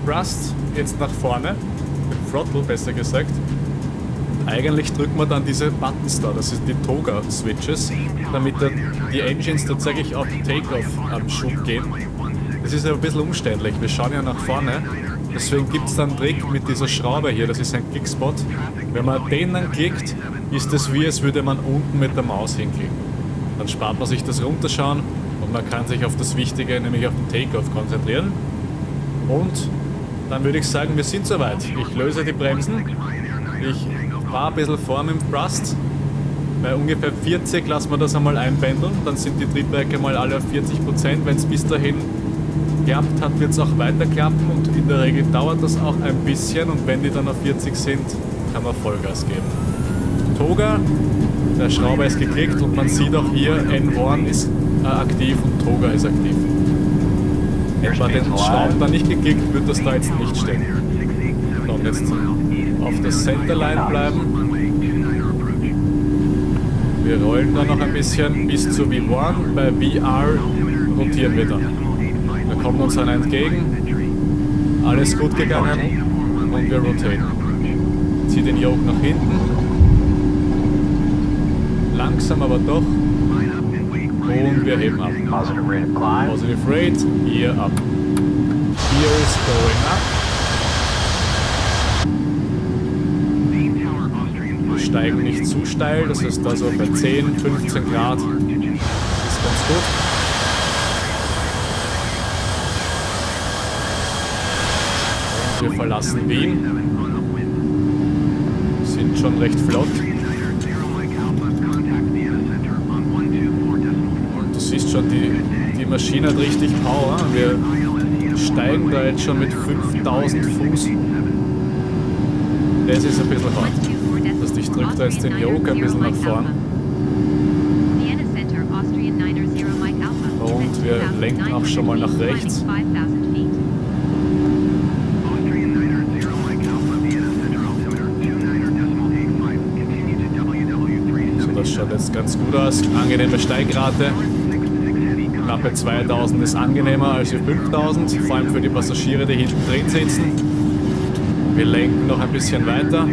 Thrust jetzt nach vorne, den Throttle besser gesagt. Eigentlich drückt man dann diese Buttons da, das sind die Toga-Switches, damit die Engines tatsächlich auf Takeoff am Schub gehen. Das ist ja ein bisschen umständlich, wir schauen ja nach vorne. Deswegen gibt es dann einen Trick mit dieser Schraube hier, das ist ein Klickspot. Wenn man den dann klickt, ist es wie, als würde man unten mit der Maus hinklicken. Dann spart man sich das Runterschauen und man kann sich auf das Wichtige, nämlich auf den Takeoff konzentrieren. Und dann würde ich sagen, wir sind soweit. Ich löse die Bremsen. Ich war ein bisschen vor mit dem Thrust. Bei ungefähr 40 lassen wir das einmal einpendeln. Dann sind die Triebwerke mal alle auf 40%. Wenn es bis dahin geklappt hat, wird es auch weiter klappen. Und in der Regel dauert das auch ein bisschen. Und wenn die dann auf 40 sind, kann man Vollgas geben. Toga, der Schrauber ist geklickt und man sieht auch hier, N1 ist aktiv und Toga ist aktiv. Wenn man den Schrauben da nicht geklickt, wird das da jetzt nicht stehen. So, und jetzt auf der Centerline bleiben. Wir rollen da noch ein bisschen bis zu V1. Bei VR rotieren wir dann. Da kommt uns einer entgegen. Alles gut gegangen und wir rotieren. Zieh den Yoke nach hinten. Langsam aber doch. Und wir heben ab. Positive rate, Gear up. Gear is going up. Wir steigen nicht zu steil, das ist also bei 10, 15 Grad. Ist ganz gut. Und wir verlassen Wien. Sind schon recht flott. Schon die Maschine hat richtig Power. Wir steigen da jetzt schon mit 5000 Fuß. Das ist ein bisschen hart. Das heißt, ich drücke da jetzt den Yoke ein bisschen nach vorn. Und wir lenken auch schon mal nach rechts. So, das schaut jetzt ganz gut aus. Angenehme Steigrate. Knappe 2000 ist angenehmer als die 5000, vor allem für die Passagiere, die hinten drin sitzen. Wir lenken noch ein bisschen weiter.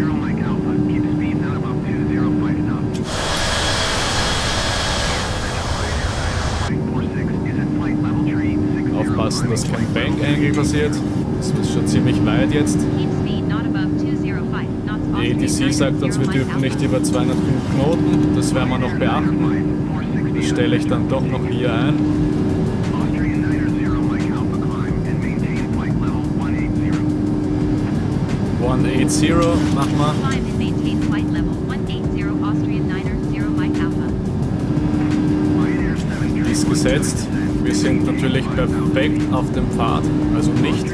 Aufpassen, dass kein Bank-Angle passiert. Das ist schon ziemlich weit jetzt. Die ATC sagt uns, wir dürfen nicht über 205 Knoten. Das werden wir noch beachten. Das stelle ich dann doch noch hier ein. 180 machen wir. Ist gesetzt. Wir sind natürlich perfekt auf dem Pfad, also nicht.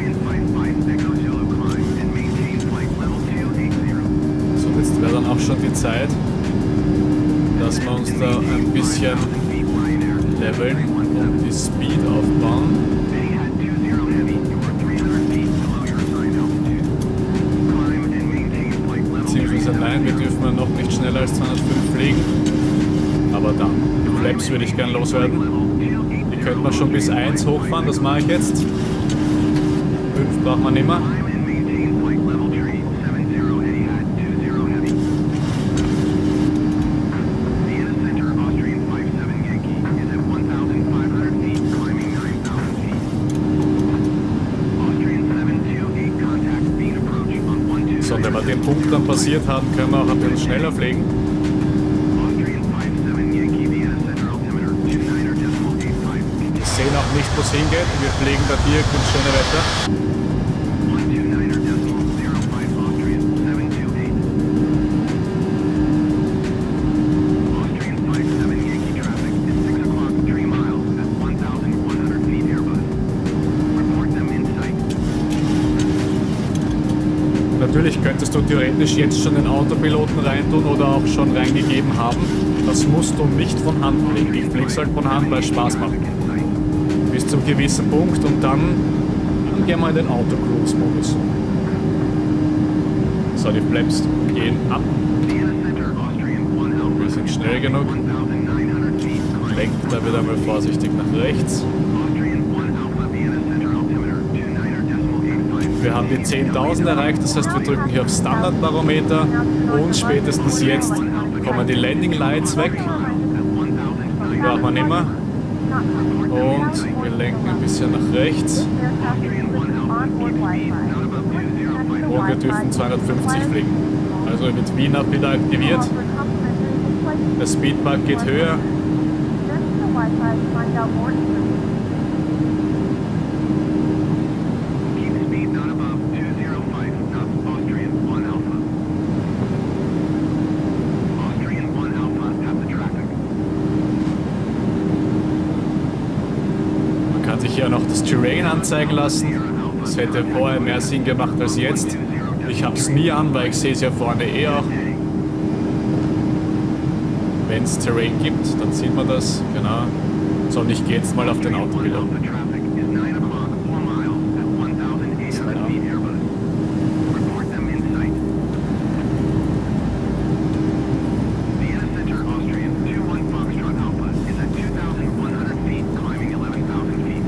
So, jetzt wäre dann auch schon die Zeit, dass wir uns da ein bisschen leveln und die Speed aufbauen. Nein, wir dürfen noch nicht schneller als 205 fliegen. Aber dann, die Flaps würde ich gern loswerden. Die könnte man schon bis 1 hochfahren, das mache ich jetzt. 5 braucht man immer. So, und wenn wir den Punkt dann passiert haben, können wir auch ein bisschen schneller fliegen. Wir sehen auch nicht, wo es hingeht. Wir fliegen da direkt ins schöne Wetter. Natürlich könntest du theoretisch jetzt schon den Autopiloten reintun oder auch schon reingegeben haben. Das musst du nicht von Hand fliegen. Ich flieg's halt von Hand, weil es Spaß macht. Bis zum gewissen Punkt und dann gehen wir in den Autocruise-Modus. So, die Flaps gehen ab. Wir sind schnell genug. Lenkt da wieder mal vorsichtig nach rechts. Wir haben die 10.000 erreicht, das heißt, wir drücken hier auf Standardbarometer und spätestens jetzt kommen die Landing Lights weg. Die brauchen wir nicht mehr. Und wir lenken ein bisschen nach rechts. Und wir dürfen 250 fliegen. Also wird Wien auch wieder aktiviert. Der Speedpark geht höher. Man kann sich hier noch das Terrain anzeigen lassen. Das hätte vorher mehr Sinn gemacht als jetzt. Ich habe es nie an, weil ich sehe es ja vorne eh auch. Wenn es Terrain gibt, dann sieht man das, genau. So, und ich gehe jetzt mal auf den Autopilot.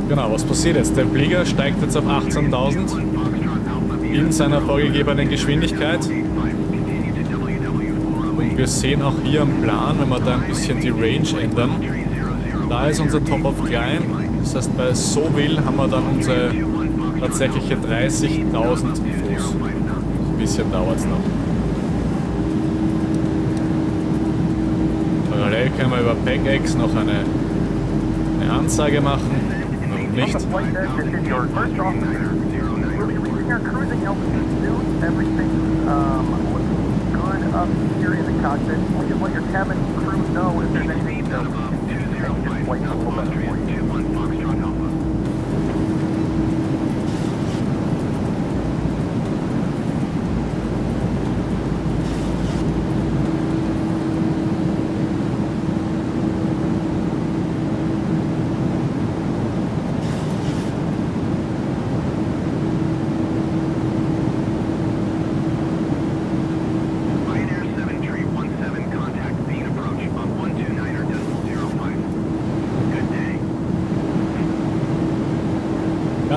Genau, was passiert jetzt? Der Flieger steigt jetzt auf 18.000 in seiner vorgegebenen Geschwindigkeit. Und wir sehen auch hier am Plan, wenn wir da ein bisschen die Range ändern, da ist unser Top of Climb. Das heißt, bei Sowil haben wir dann unsere tatsächliche 30.000 Fuß. Ein bisschen dauert es noch. Parallel können wir über PEGX noch eine Ansage machen. Warum nicht? Up here in the cockpit. Just let your cabin crew know if there's anything to just wait a little bit for you.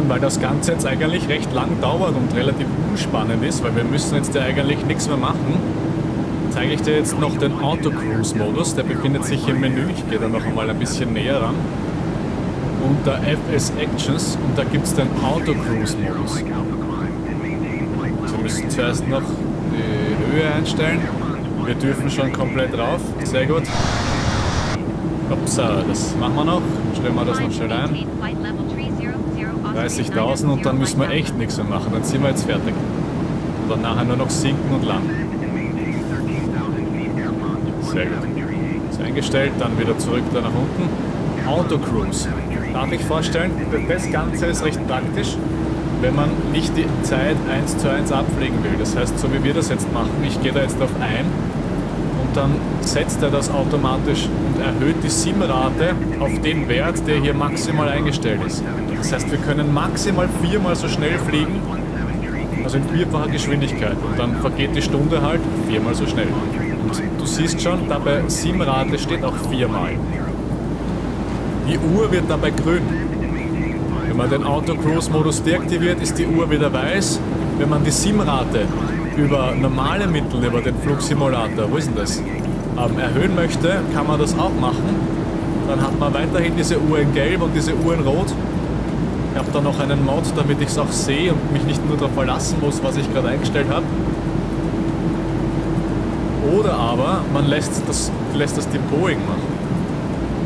Weil das Ganze jetzt eigentlich recht lang dauert und relativ unspannend ist, weil wir müssen jetzt ja eigentlich nichts mehr machen, zeige ich dir jetzt noch den Auto-Cruise-Modus. Der befindet sich im Menü. Ich gehe da noch einmal ein bisschen näher ran. Unter FS Actions und da gibt es den Auto-Cruise-Modus. Also wir müssen zuerst noch die Höhe einstellen. Wir dürfen schon komplett rauf. Sehr gut. Upsa, das machen wir noch. Stellen wir das noch schnell ein. 30.000 und dann müssen wir echt nichts mehr machen. Dann sind wir jetzt fertig. Und dann nachher nur noch sinken und landen. Sehr gut. Ist eingestellt, dann wieder zurück da nach unten. Auto-Cruise. Darf ich vorstellen, das Ganze ist recht praktisch, wenn man nicht die Zeit 1:1 abfliegen will. Das heißt, so wie wir das jetzt machen, ich gehe da jetzt auf ein und dann setzt er das automatisch und erhöht die SIM-Rate auf den Wert, der hier maximal eingestellt ist. Das heißt, wir können maximal 4-mal so schnell fliegen, also in 4-facher Geschwindigkeit. Und dann vergeht die Stunde halt 4-mal so schnell. Und du siehst schon, dabei SIM-Rate steht auch 4-mal. Die Uhr wird dabei grün. Wenn man den Auto-Cruise-Modus deaktiviert, ist die Uhr wieder weiß. Wenn man die SIM-Rate über normale Mittel, über den Flugsimulator, wo ist denn das, erhöhen möchte, kann man das auch machen. Dann hat man weiterhin diese Uhr in gelb und diese Uhr in rot. Ich habe da noch einen Mod, damit ich es auch sehe und mich nicht nur darauf verlassen muss, was ich gerade eingestellt habe. Oder aber man lässt das Depoting machen.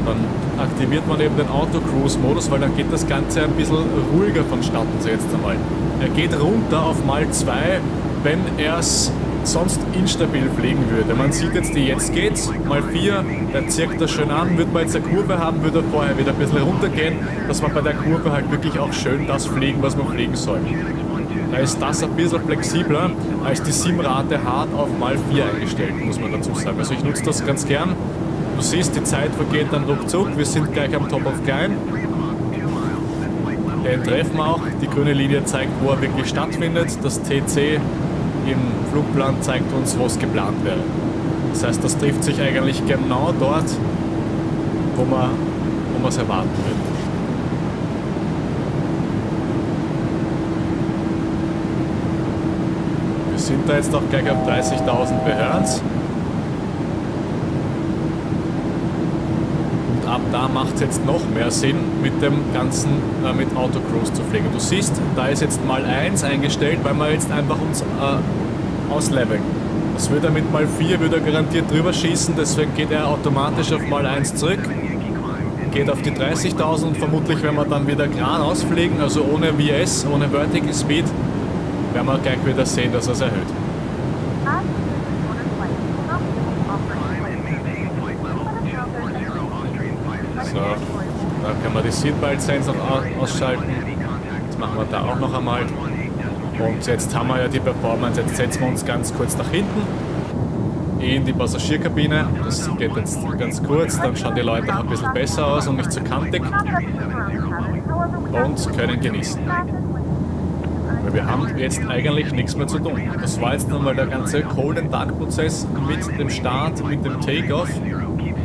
Dann aktiviert man eben den Auto-Cruise-Modus, weil dann geht das Ganze ein bisschen ruhiger vonstatten, so jetzt einmal. Er geht runter auf mal 2, wenn er es sonst instabil fliegen würde. Man sieht jetzt, jetzt geht's, mal 4, der zirkt das schön an, würde man jetzt eine Kurve haben, würde er vorher wieder ein bisschen runtergehen, dass man bei der Kurve halt wirklich auch schön das fliegen, was man fliegen soll. Da ist das ein bisschen flexibler als die SIM-Rate hart auf mal 4 eingestellt, muss man dazu sagen. Also ich nutze das ganz gern. Du siehst, die Zeit vergeht dann ruckzuck, wir sind gleich am Top of Climb. Den treffen wir auch, die grüne Linie zeigt, wo er wirklich stattfindet, das TC im Flugplan zeigt uns, wo es geplant wäre. Das heißt, das trifft sich eigentlich genau dort, wo man es erwarten würde. sind da jetzt auch gleich auf 30.000, wir hören's. Und ab da macht es jetzt noch mehr Sinn, mit dem ganzen, mit Autocruise zu fliegen. Du siehst, da ist jetzt mal 1 eingestellt, weil wir jetzt einfach uns ausleveln. Das würde er mit mal 4 würde er garantiert drüber schießen, deswegen geht er automatisch auf mal 1 zurück. Geht auf die 30.000 und vermutlich, wenn wir dann wieder geradeaus fliegen, also ohne VS, ohne Vertical Speed, werden wir gleich wieder sehen, dass er es erhöht. So, da können wir die Seatbelt Sensor ausschalten. Das machen wir da auch noch einmal. Und jetzt haben wir ja die Performance, jetzt setzen wir uns ganz kurz nach hinten in die Passagierkabine. Das geht jetzt ganz kurz, dann schauen die Leute auch ein bisschen besser aus und nicht zu kantig und können genießen. Weil wir haben jetzt eigentlich nichts mehr zu tun. Das war jetzt nochmal der ganze Cold and Dark Prozess mit dem Start, mit dem Takeoff.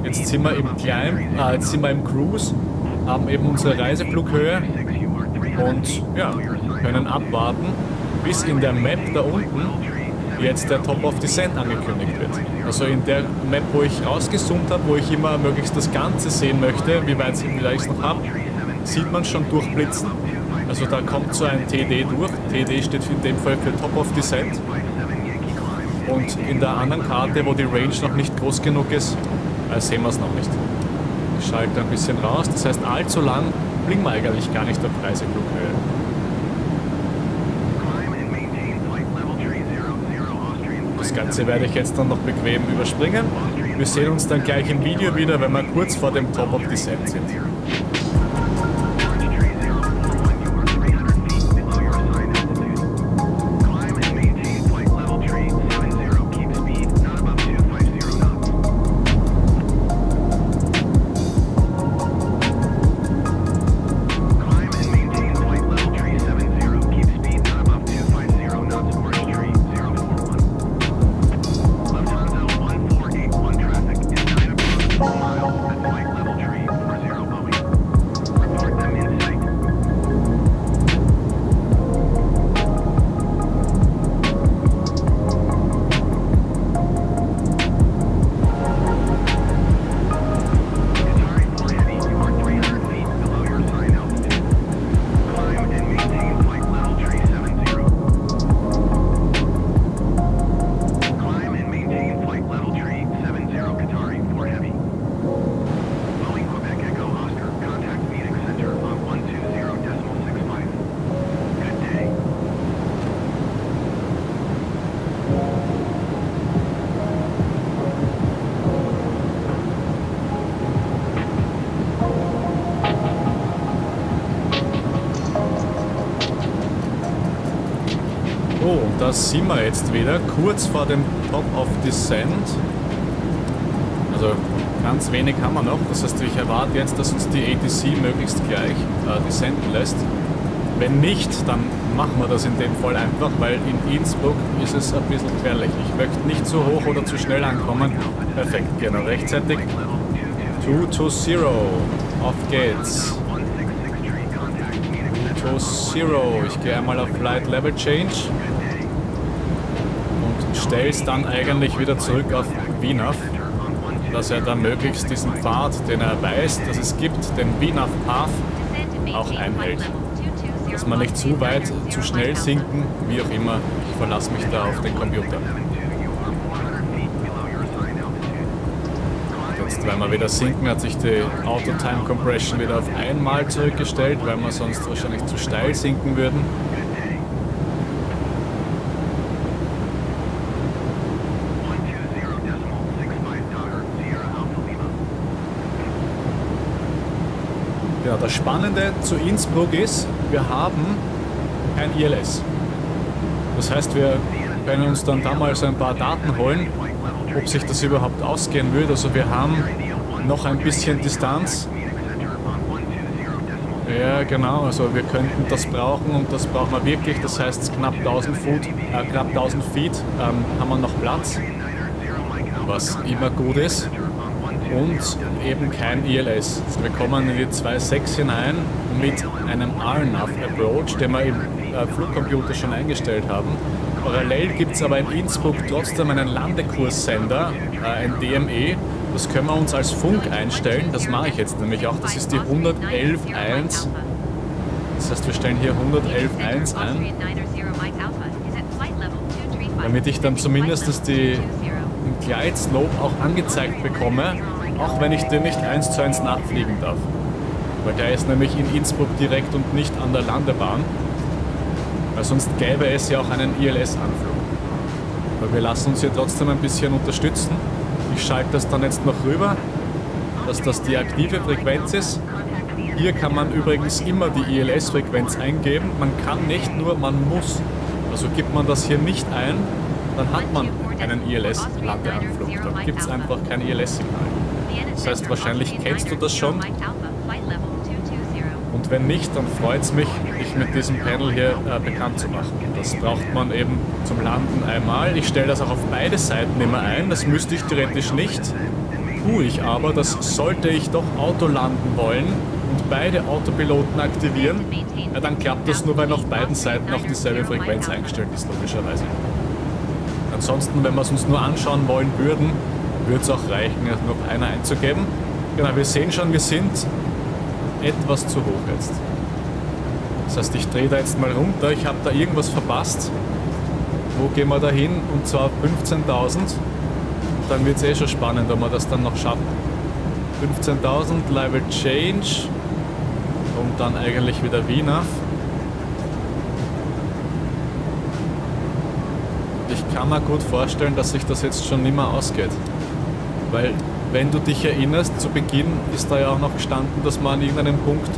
Jetzt sind wir im Climb, jetzt sind wir im Cruise, haben eben unsere Reiseflughöhe und ja, können abwarten, bis in der Map da unten jetzt der Top of Descent angekündigt wird. Also in der Map, wo ich rausgezoomt habe, wo ich immer möglichst das Ganze sehen möchte, wie weit ich es noch habe, sieht man schon durchblitzen. Also da kommt so ein TD durch. TD steht in dem Fall für Top of Descent. Und in der anderen Karte, wo die Range noch nicht groß genug ist, sehen wir es noch nicht. Ich schalte ein bisschen raus, das heißt allzu lang fliegen wir eigentlich gar nicht auf Reiseflughöhe. Das Ganze werde ich jetzt dann noch bequem überspringen. Wir sehen uns dann gleich im Video wieder, wenn wir kurz vor dem Top of Descent sind. Da sind wir jetzt wieder, kurz vor dem Top of Descent. Also ganz wenig haben wir noch, das heißt, ich erwarte jetzt, dass uns die ATC möglichst gleich descenden lässt. Wenn nicht, dann machen wir das in dem Fall einfach, weil in Innsbruck ist es ein bisschen gefährlich. Ich möchte nicht zu hoch oder zu schnell ankommen. Perfekt, genau, rechtzeitig. 220, auf geht's. 220, ich gehe einmal auf Flight Level Change. Stellst dann eigentlich wieder zurück auf VNAV, dass er dann möglichst diesen Pfad, den er weiß, dass es gibt, den VNAV Path, auch einhält. Dass man nicht zu weit, zu schnell sinken, wie auch immer. Ich verlasse mich da auf den Computer. Jetzt, weil wir wieder sinken, hat sich die Auto Time Compression wieder auf einmal zurückgestellt, weil wir sonst wahrscheinlich zu steil sinken würden. Ja, das Spannende zu Innsbruck ist, wir haben kein ILS. Das heißt, wir können uns dann da mal so ein paar Daten holen, ob sich das überhaupt ausgehen würde. Also wir haben noch ein bisschen Distanz. Ja, genau, also wir könnten das brauchen und das brauchen wir wirklich. Das heißt, knapp 1000 Feet haben wir noch Platz, was immer gut ist. Und eben kein ILS. Also wir kommen in die 2.6 hinein mit einem RNAV Approach, den wir im Flugcomputer schon eingestellt haben. Parallel gibt es aber in Innsbruck trotzdem einen Landekurssender, ein DME. Das können wir uns als Funk einstellen. Das mache ich jetzt nämlich auch. Das ist die 111.1. Das heißt, wir stellen hier 111.1 ein, damit ich dann zumindest den Gleitslope auch angezeigt bekomme, auch wenn ich den nicht 1:1 nachfliegen darf. Weil der ist nämlich in Innsbruck direkt und nicht an der Landebahn. Weil sonst gäbe es ja auch einen ILS-Anflug. Aber wir lassen uns hier trotzdem ein bisschen unterstützen. Ich schalte das dann jetzt noch rüber, dass das die aktive Frequenz ist. Hier kann man übrigens immer die ILS-Frequenz eingeben. Man kann nicht, nur man muss. Also gibt man das hier nicht ein, dann hat man einen ILS-Landeanflug. Dann gibt es einfach kein ILS-Signal. Das heißt, wahrscheinlich kennst du das schon. Und wenn nicht, dann freut es mich, dich mit diesem Panel hier bekannt zu machen. Das braucht man eben zum Landen einmal. Ich stelle das auch auf beide Seiten immer ein. Das müsste ich theoretisch nicht. Tue ich aber, das sollte ich doch Auto landen wollen und beide Autopiloten aktivieren, ja, dann klappt das nur, weil auf beiden Seiten auch dieselbe Frequenz eingestellt ist, logischerweise. Ansonsten, wenn wir es uns nur anschauen wollen würden, würde es auch reichen, noch einer einzugeben. Genau, wir sehen schon, wir sind etwas zu hoch jetzt. Das heißt, ich drehe da jetzt mal runter, ich habe da irgendwas verpasst. Wo gehen wir da hin? Und zwar 15.000. Dann wird es eh schon spannend, ob wir das dann noch schaffen. 15.000, Level Change und dann eigentlich wieder VNAV. Ich kann mir gut vorstellen, dass sich das jetzt schon nicht mehr ausgeht. Weil, wenn du dich erinnerst, zu Beginn ist da ja auch noch gestanden, dass wir an irgendeinem Punkt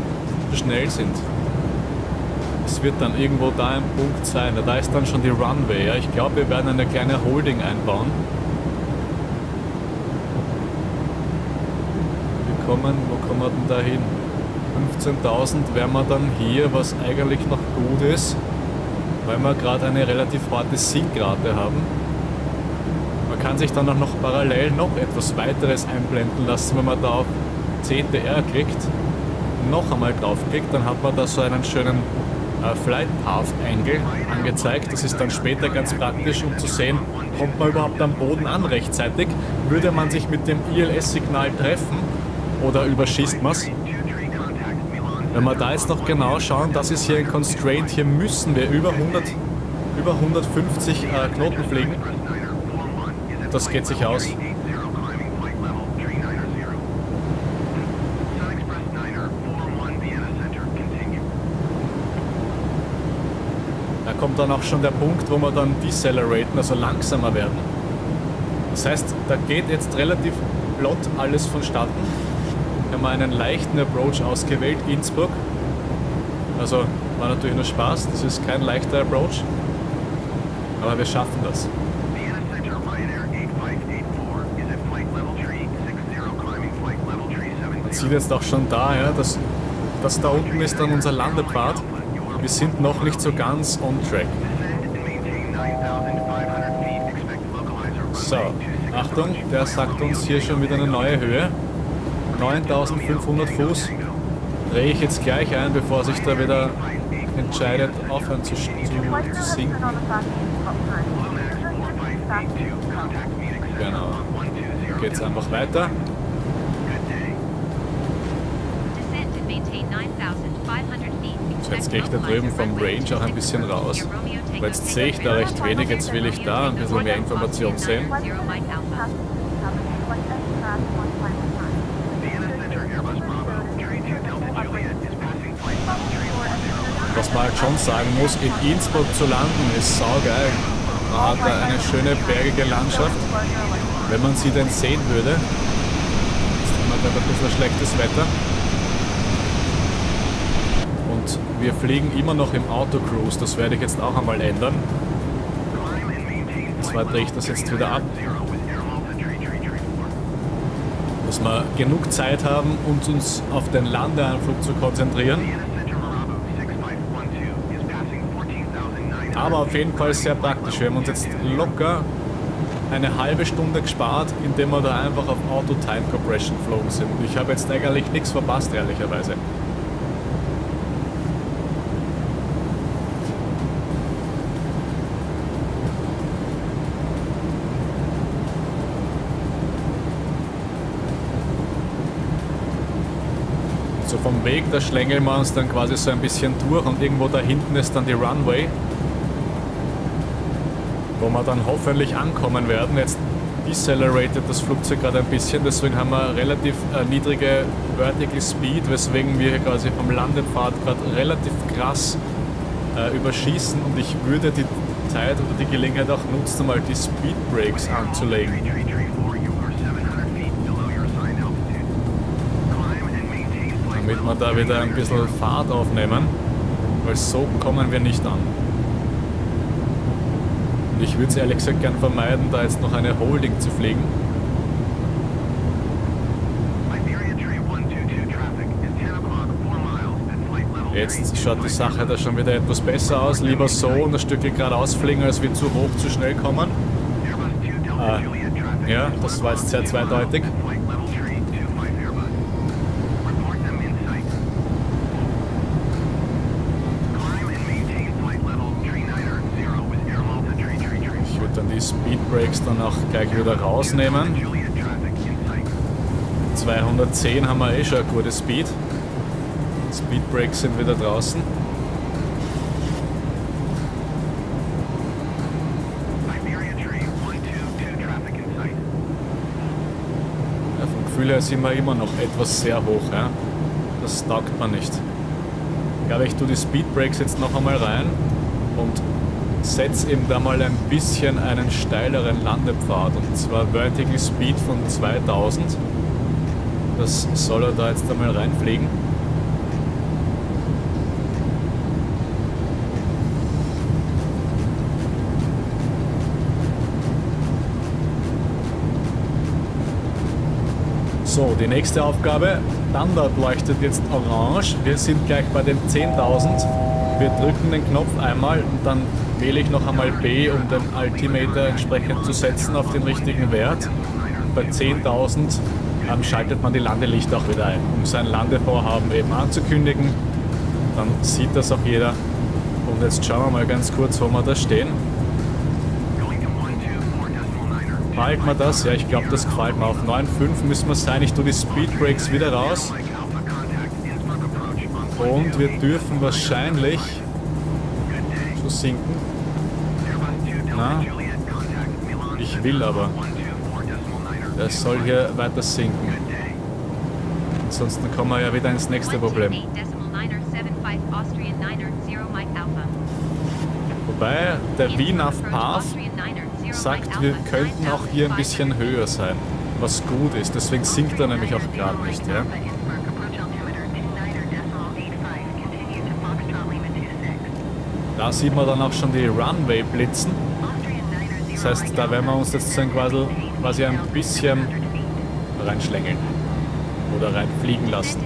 zu schnell sind. Es wird dann irgendwo da ein Punkt sein. Da ist dann schon die Runway. Ja? Ich glaube, wir werden eine kleine Holding einbauen. Wo kommen wir denn da hin? 15.000 wären wir dann hier, was eigentlich noch gut ist, weil wir gerade eine relativ harte Sinkrate haben. Man kann sich dann auch noch parallel noch etwas weiteres einblenden lassen, wenn man da auf CTR klickt, noch einmal draufklickt, dann hat man da so einen schönen Flight Path Angle angezeigt. Das ist dann später ganz praktisch, um zu sehen, kommt man überhaupt am Boden an rechtzeitig, würde man sich mit dem ILS-Signal treffen oder überschießt man es. Wenn wir da jetzt noch genau schauen, das ist hier ein Constraint, hier müssen wir über 150 Knoten fliegen. Das geht sich aus. Da kommt dann auch schon der Punkt, wo wir dann deceleraten, also langsamer werden. Das heißt, da geht jetzt relativ flott alles vonstatten. Wir haben einen leichten Approach ausgewählt, Innsbruck. Also war natürlich nur Spaß, das ist kein leichter Approach. Aber wir schaffen das. Man sieht jetzt auch schon da, ja, dass das da unten ist dann unser Landepfad. Wir sind noch nicht so ganz on track. So, Achtung, der sagt uns hier schon wieder eine neue Höhe. 9.500 Fuß. Drehe ich jetzt gleich ein, bevor sich da wieder entscheidet, aufhören zu sinken. Genau. Geht's einfach weiter. So, jetzt gehe ich da drüben vom Range auch ein bisschen raus. Aber jetzt sehe ich da recht wenig, jetzt will ich da ein bisschen mehr Information sehen. Was man halt schon sagen muss, in Innsbruck zu landen ist saugeil. Man hat da eine schöne bergige Landschaft, wenn man sie denn sehen würde. Jetzt haben wir gerade ein bisschen schlechtes Wetter. Und wir fliegen immer noch im Autocruise, das werde ich jetzt auch einmal ändern. Und zwar drehe ich das jetzt wieder ab. Dass wir genug Zeit haben, uns auf den Landeanflug zu konzentrieren. Aber auf jeden Fall sehr praktisch. Wir haben uns jetzt locker eine halbe Stunde gespart, indem wir da einfach auf Auto-Time Compression geflogen sind. Ich habe jetzt eigentlich nichts verpasst, ehrlicherweise. So vom Weg, da schlängeln wir uns dann quasi so ein bisschen durch und irgendwo da hinten ist dann die Runway, wo wir dann hoffentlich ankommen werden. Jetzt decelerated das Flugzeug gerade ein bisschen, deswegen haben wir relativ niedrige Vertical Speed, weswegen wir hier quasi vom Landepfad gerade relativ krass überschießen, und ich würde die Zeit oder die Gelegenheit auch nutzen, mal die Speed Brakes anzulegen. Damit wir da wieder ein bisschen Fahrt aufnehmen, weil so kommen wir nicht an. Und ich würde es ehrlich gesagt gern vermeiden, da jetzt noch eine Holding zu fliegen. Jetzt schaut die Sache da schon wieder etwas besser aus. Lieber so und ein Stückchen geradeaus fliegen, als wir zu hoch, zu schnell kommen. Ja, das war jetzt sehr zweideutig. Ich würde dann die Speed Brakes dann auch gleich wieder rausnehmen. 210 haben wir eh schon eine gute Speed. Speed Brakes sind wieder draußen. Ja, vom Gefühl her sind wir immer noch etwas sehr hoch. Ja? Das taugt man nicht. Ich glaube, ich tue die Speed Brakes jetzt noch einmal rein und setze eben da mal ein bisschen einen steileren Landepfad. Und zwar Vertical Speed von 2000. Das soll er da jetzt einmal reinfliegen. So, die nächste Aufgabe. Standard leuchtet jetzt orange. Wir sind gleich bei den 10.000. Wir drücken den Knopf einmal und dann wähle ich noch einmal B, um den Altimeter entsprechend zu setzen auf den richtigen Wert. Und bei 10.000 schaltet man die Landelichter auch wieder ein, um sein Landevorhaben eben anzukündigen. Dann sieht das auch jeder. Und jetzt schauen wir mal ganz kurz, wo wir da stehen. Gefällt mir das? Ja, ich glaube, das gefällt mir. Auf 9,5 müssen wir sein. Ich tue die Speed Brakes wieder raus. Und wir dürfen wahrscheinlich so sinken. Na, ich will aber. Er soll hier weiter sinken. Ansonsten kommen wir ja wieder ins nächste Problem. Wobei der VNAV Path sagt, wir könnten auch hier ein bisschen höher sein, was gut ist. Deswegen sinkt er nämlich auch gerade nicht. Ja? Da sieht man dann auch schon die Runway blitzen. Das heißt, da werden wir uns jetzt quasi ein bisschen reinschlängeln oder reinfliegen lassen.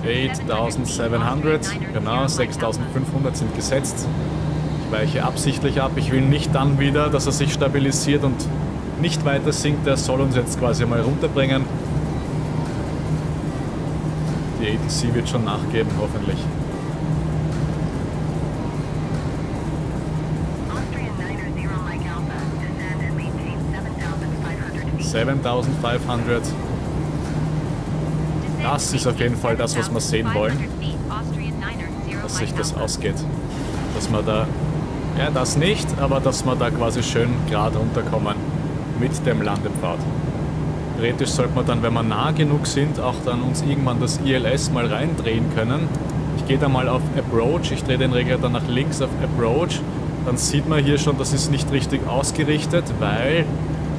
8700, genau, 6500 sind gesetzt. Ich weiche absichtlich ab. Ich will nicht dann wieder, dass er sich stabilisiert und nicht weiter sinkt. Er soll uns jetzt quasi mal runterbringen. Die ATC wird schon nachgeben, hoffentlich. $7,500. Das ist auf jeden Fall das, was wir sehen wollen. Dass sich das ausgeht. Dass wir da, ja das nicht, aber dass wir da quasi schön gerade runterkommen mit dem Landepfad. Theoretisch sollte man dann, wenn wir nah genug sind, auch dann uns irgendwann das ILS mal reindrehen können. Ich gehe da mal auf Approach, ich drehe den Regler dann nach links auf Approach. Dann sieht man hier schon, das ist nicht richtig ausgerichtet, weil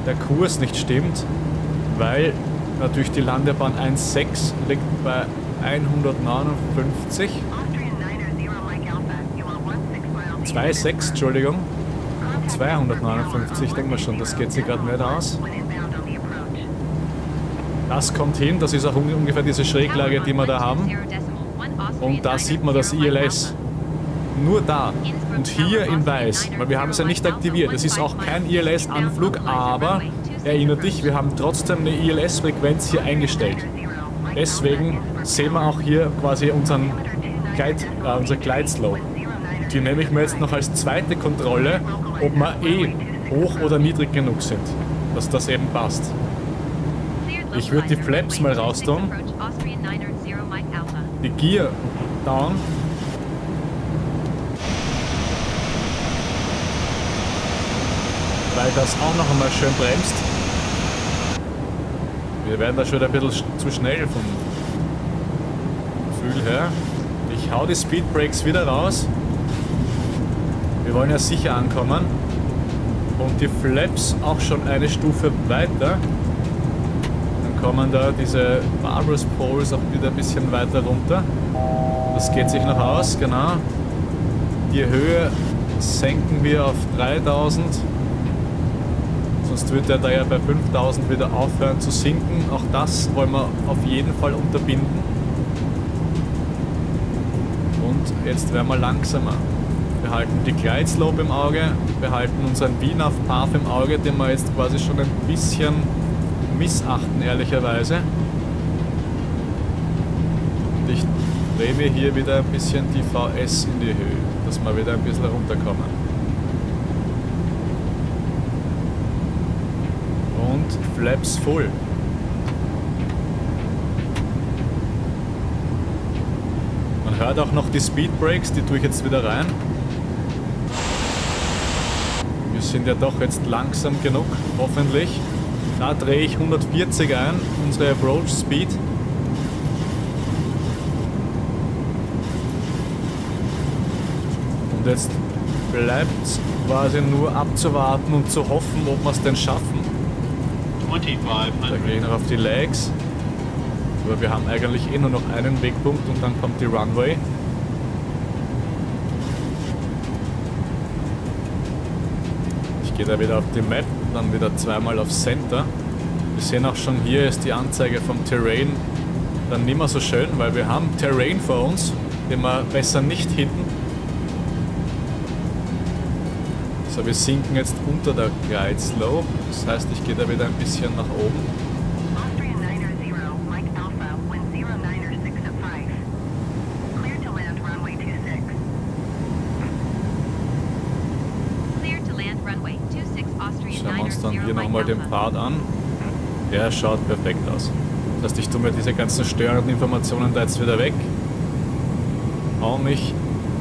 der Kurs nicht stimmt, weil natürlich die Landebahn 1.6 liegt bei 159. 2,6, Entschuldigung. 259, denken wir schon, das geht sich gerade nicht aus. Das kommt hin, das ist auch ungefähr diese Schräglage, die wir da haben. Und da sieht man das ILS. Nur da. Und hier in weiß, weil wir haben es ja nicht aktiviert. Es ist auch kein ILS-Anflug, aber erinnere dich, wir haben trotzdem eine ILS-Frequenz hier eingestellt. Deswegen sehen wir auch hier quasi unser Glide-Slow. Die nehme ich mir jetzt noch als zweite Kontrolle, ob wir hoch oder niedrig genug sind, dass das eben passt. Ich würde die Flaps mal raus tun. Die Gear down. Weil das auch noch einmal schön bremst. Wir werden da schon ein bisschen zu schnell vom Gefühl her. Ich hau die Speed Brakes wieder raus. Wir wollen ja sicher ankommen. Und die Flaps auch schon eine Stufe weiter. Dann kommen da diese Barbers Poles auch wieder ein bisschen weiter runter. Das geht sich noch aus, genau. Die Höhe senken wir auf 3000. Sonst wird er da ja bei 5000 wieder aufhören zu sinken. Auch das wollen wir auf jeden Fall unterbinden. Und jetzt werden wir langsamer. Wir halten die Glide Slope im Auge, wir halten unseren VNAV Path im Auge, den wir jetzt quasi schon ein bisschen missachten, ehrlicherweise. Und ich drehe mir hier wieder ein bisschen die VS in die Höhe, dass wir wieder ein bisschen runterkommen. Und Flaps full. Man hört auch noch die Speed Brakes, die tue ich jetzt wieder rein. Wir sind ja doch jetzt langsam genug, hoffentlich. Da drehe ich 140 ein, unsere Approach Speed. Und jetzt bleibt quasi nur abzuwarten und zu hoffen, ob wir es denn schaffen. Da gehe ich noch auf die Legs. Aber wir haben eigentlich eh nur noch einen Wegpunkt und dann kommt die Runway. Ich gehe da wieder auf die Map, dann wieder zweimal auf Center. Wir sehen auch schon, hier ist die Anzeige vom Terrain dann nicht mehr so schön, weil wir haben Terrain vor uns, den wir besser nicht hitten. So, wir sinken jetzt unter der Glide Slope, das heißt, ich gehe da wieder ein bisschen nach oben. Schauen wir uns dann hier nochmal den Pfad an. Der schaut perfekt aus. Das heißt, ich tue mir diese ganzen störenden Informationen da jetzt wieder weg. Hau mich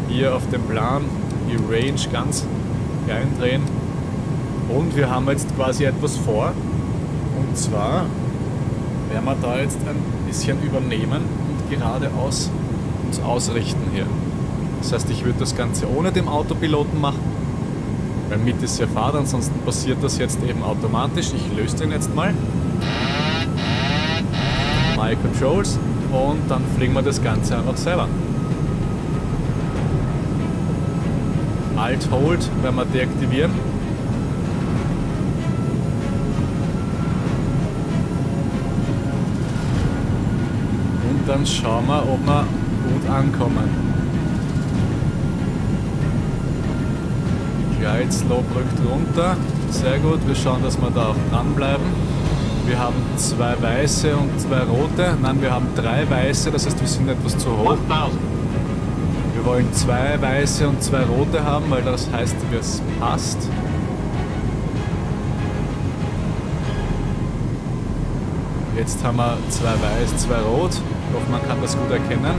hier auf den Plan, die Range ganz klein drehen. Und wir haben jetzt quasi etwas vor. Und zwar werden wir da jetzt ein bisschen übernehmen und geradeaus uns ausrichten hier. Das heißt, ich würde das Ganze ohne den Autopiloten machen. Weil mit ist ja Fahrt, ansonsten passiert das jetzt eben automatisch. Ich löse den jetzt mal. My Controls. Und dann fliegen wir das Ganze einfach selber. Alt Hold werden wir deaktivieren. Und dann schauen wir, ob wir gut ankommen. Glide Slope rückt runter. Sehr gut, wir schauen, dass wir da auch dranbleiben. Wir haben 2 weiße und 2 rote. Nein, wir haben 3 weiße, das heißt, wir sind etwas zu hoch. Wir wollen 2 weiße und 2 rote haben, weil das heißt, es passt. Jetzt haben wir 2 weiß, 2 rot. Ich hoffe, man kann das gut erkennen.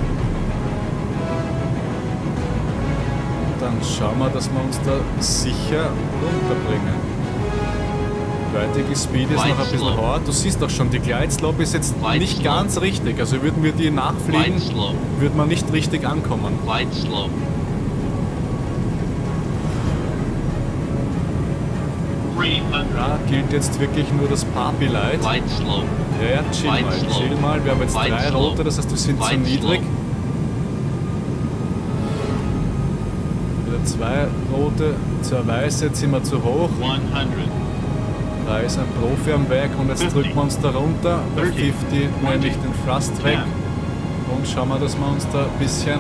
Dann schauen wir, dass wir uns da sicher runterbringen. Heutige Speed ist noch ein bisschen hart. Du siehst doch schon, die Glide Slope ist jetzt nicht ganz richtig. Also würden wir die nachfliegen, würde man nicht richtig ankommen. Da gilt jetzt wirklich nur das Papi Light. Ja, chill mal. Wir haben jetzt 3 rote, das heißt, wir sind zu niedrig. 2 rote, 2 weiße, jetzt sind wir zu hoch. 100. Da ist ein Profi am Werk und jetzt drücken wir uns da runter. Bei 50 nehme ich den Thrust weg und schauen wir, dass wir uns da ein bisschen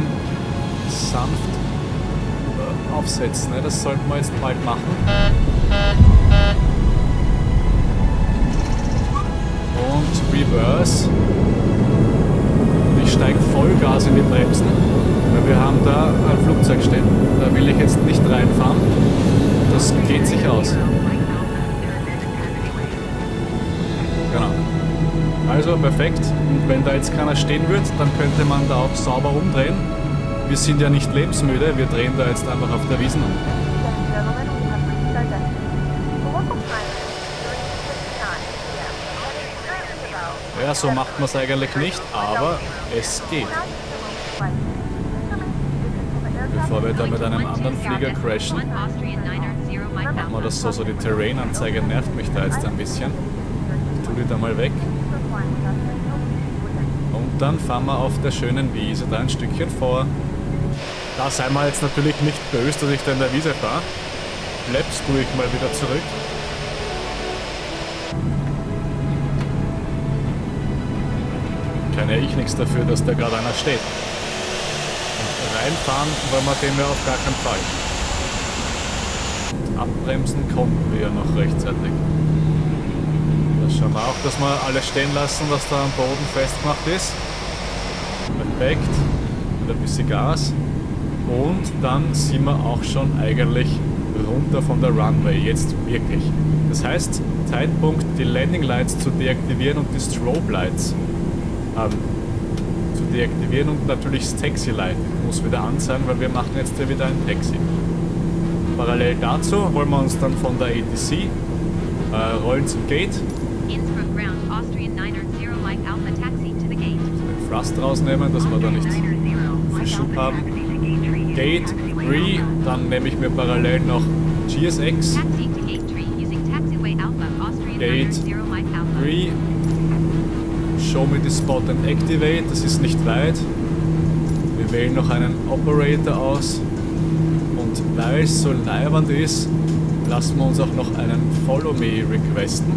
sanft aufsetzen. Das sollten wir jetzt bald machen. Und Reverse. Ich steige Vollgas in die Bremsen. Weil wir haben da ein Flugzeug stehen. Da will ich jetzt nicht reinfahren. Das geht sich aus. Genau. Also perfekt. Und wenn da jetzt keiner stehen wird, dann könnte man da auch sauber umdrehen. Wir sind ja nicht lebensmüde, wir drehen da jetzt einfach auf der Wiesn um. Ja, so macht man es eigentlich nicht, aber es geht. Bevor wir da mit einem anderen Flieger crashen, machen wir das so, die Terrain-Anzeige nervt mich da jetzt ein bisschen. Ich tue die da mal weg. Und dann fahren wir auf der schönen Wiese da ein Stückchen vor. Da seien wir jetzt natürlich nicht böse, dass ich da in der Wiese fahre. Flaps tue ich mal wieder zurück. Kann ja ich nichts dafür, dass da gerade einer steht. Und reinfahren wollen wir dem ja auf gar keinen Fall. Abbremsen konnten wir ja noch rechtzeitig. Das schauen wir auch, dass wir alles stehen lassen, was da am Boden festgemacht ist. Perfekt. Wieder ein bisschen Gas. Und dann sind wir auch schon eigentlich runter von der Runway. Jetzt wirklich. Das heißt, Zeitpunkt, die Landing Lights zu deaktivieren und die Strobe Lights zu deaktivieren und natürlich das Taxi Light muss wieder an sein, weil wir machen jetzt ja wieder ein Taxi. Parallel dazu holen wir uns dann von der ATC, rollen zum Gate, den Thrust rausnehmen, dass wir da nicht viel Schub haben. Gate 3, dann nehme ich mir parallel noch GSX. Gate 3. Show me the spot and activate, das ist nicht weit. Wir wählen noch einen Operator aus. Und weil es so leibernd ist, lassen wir uns auch noch einen Follow Me requesten.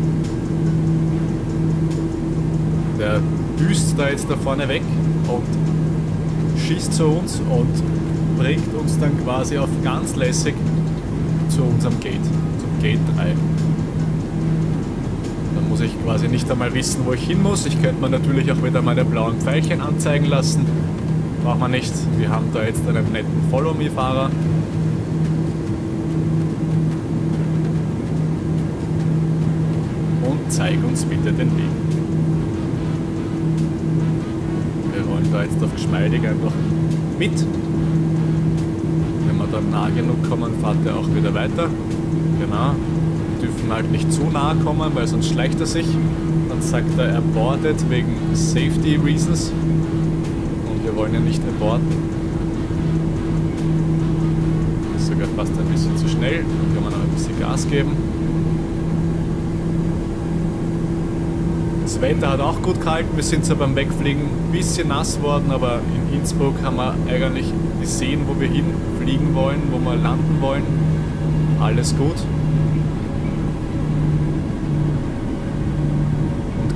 Der düst da jetzt da vorne weg und schießt zu uns und bringt uns dann quasi auf ganz lässig zu unserem Gate, zum Gate 3. Dann muss ich quasi nicht einmal wissen, wo ich hin muss. Ich könnte mir natürlich auch wieder meine blauen Pfeilchen anzeigen lassen. Braucht man nicht. Wir haben da jetzt einen netten Follow-Me-Fahrer. Und zeig uns bitte den Weg. Wir rollen da jetzt auf geschmeidig einfach mit. Wenn wir dann nah genug kommen, fährt er auch wieder weiter. Genau. Wir dürfen halt nicht zu nahe kommen, weil sonst schleicht er sich. Dann sagt er aborted wegen Safety Reasons. Und wir wollen ja nicht aborten. Das ist sogar fast ein bisschen zu schnell. Dann kann man noch ein bisschen Gas geben. Das Wetter hat auch gut gehalten. Wir sind zwar beim Wegfliegen ein bisschen nass worden, aber in Innsbruck haben wir eigentlich gesehen, wo wir hinfliegen wollen, wo wir landen wollen. Alles gut.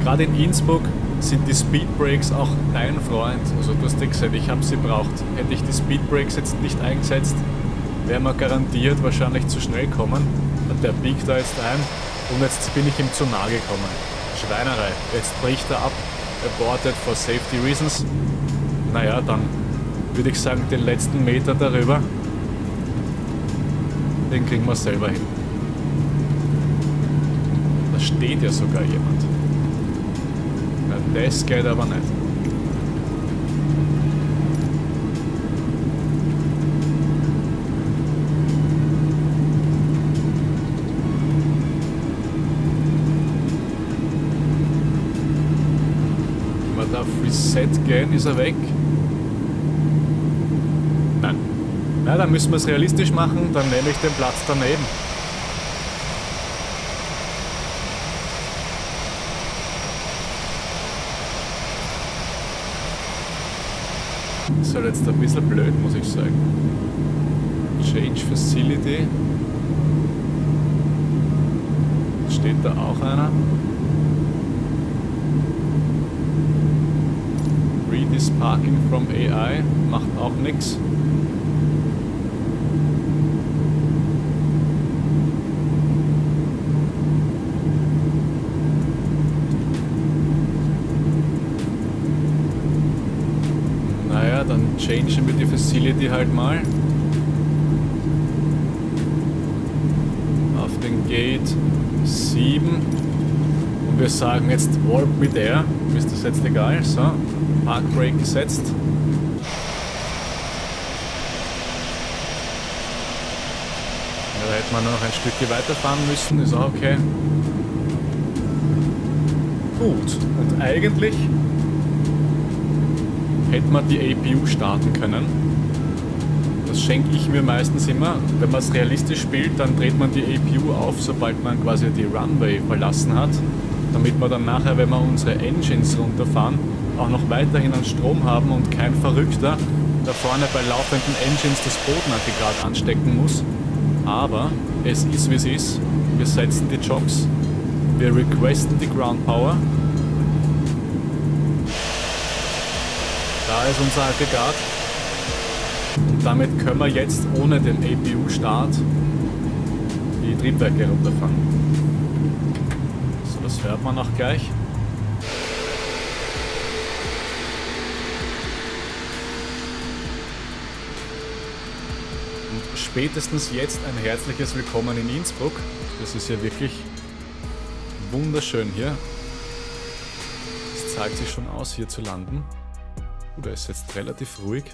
Gerade in Innsbruck sind die Speedbrakes auch dein Freund. Also du hast ja gesagt, ich habe sie braucht. Hätte ich die Speedbrakes jetzt nicht eingesetzt, wären wir garantiert wahrscheinlich zu schnell kommen. Und der biegt da jetzt ein und jetzt bin ich ihm zu nahe gekommen. Schweinerei. Jetzt bricht er ab. Aborted for safety reasons. Naja, dann würde ich sagen, den letzten Meter darüber, den kriegen wir selber hin. Da steht ja sogar jemand. Das geht aber nicht. Wenn wir da auf Reset gehen, ist er weg. Nein. Na, dann müssen wir es realistisch machen, dann nehme ich den Platz daneben. Das ist halt jetzt ein bisschen blöd, muss ich sagen. Change Facility. Steht da auch einer? Read is parking from AI. Macht auch nichts. Dann changen wir die Facility halt mal auf den Gate 7 und wir sagen jetzt Warp Midair. Ist das jetzt egal? So, Park Brake gesetzt. Ja, da hätte man nur noch ein Stückchen weiterfahren müssen, ist auch okay. Gut, und eigentlich hätte man die APU starten können. Das schenke ich mir meistens immer. Wenn man es realistisch spielt, dann dreht man die APU auf, sobald man quasi die Runway verlassen hat, damit wir dann nachher, wenn wir unsere Engines runterfahren, auch noch weiterhin an Strom haben und kein Verrückter da vorne bei laufenden Engines das Bodenaggregat anstecken muss. Aber es ist wie es ist. Wir setzen die Jogs. Wir requesten die Ground Power. Da ist unser Aggregat. Und damit können wir jetzt ohne den APU-Start die Triebwerke runterfahren. So, das hört man auch gleich. Und spätestens jetzt ein herzliches Willkommen in Innsbruck. Das ist ja wirklich wunderschön hier. Es zahlt sich schon aus, hier zu landen. Da ist jetzt relativ ruhig.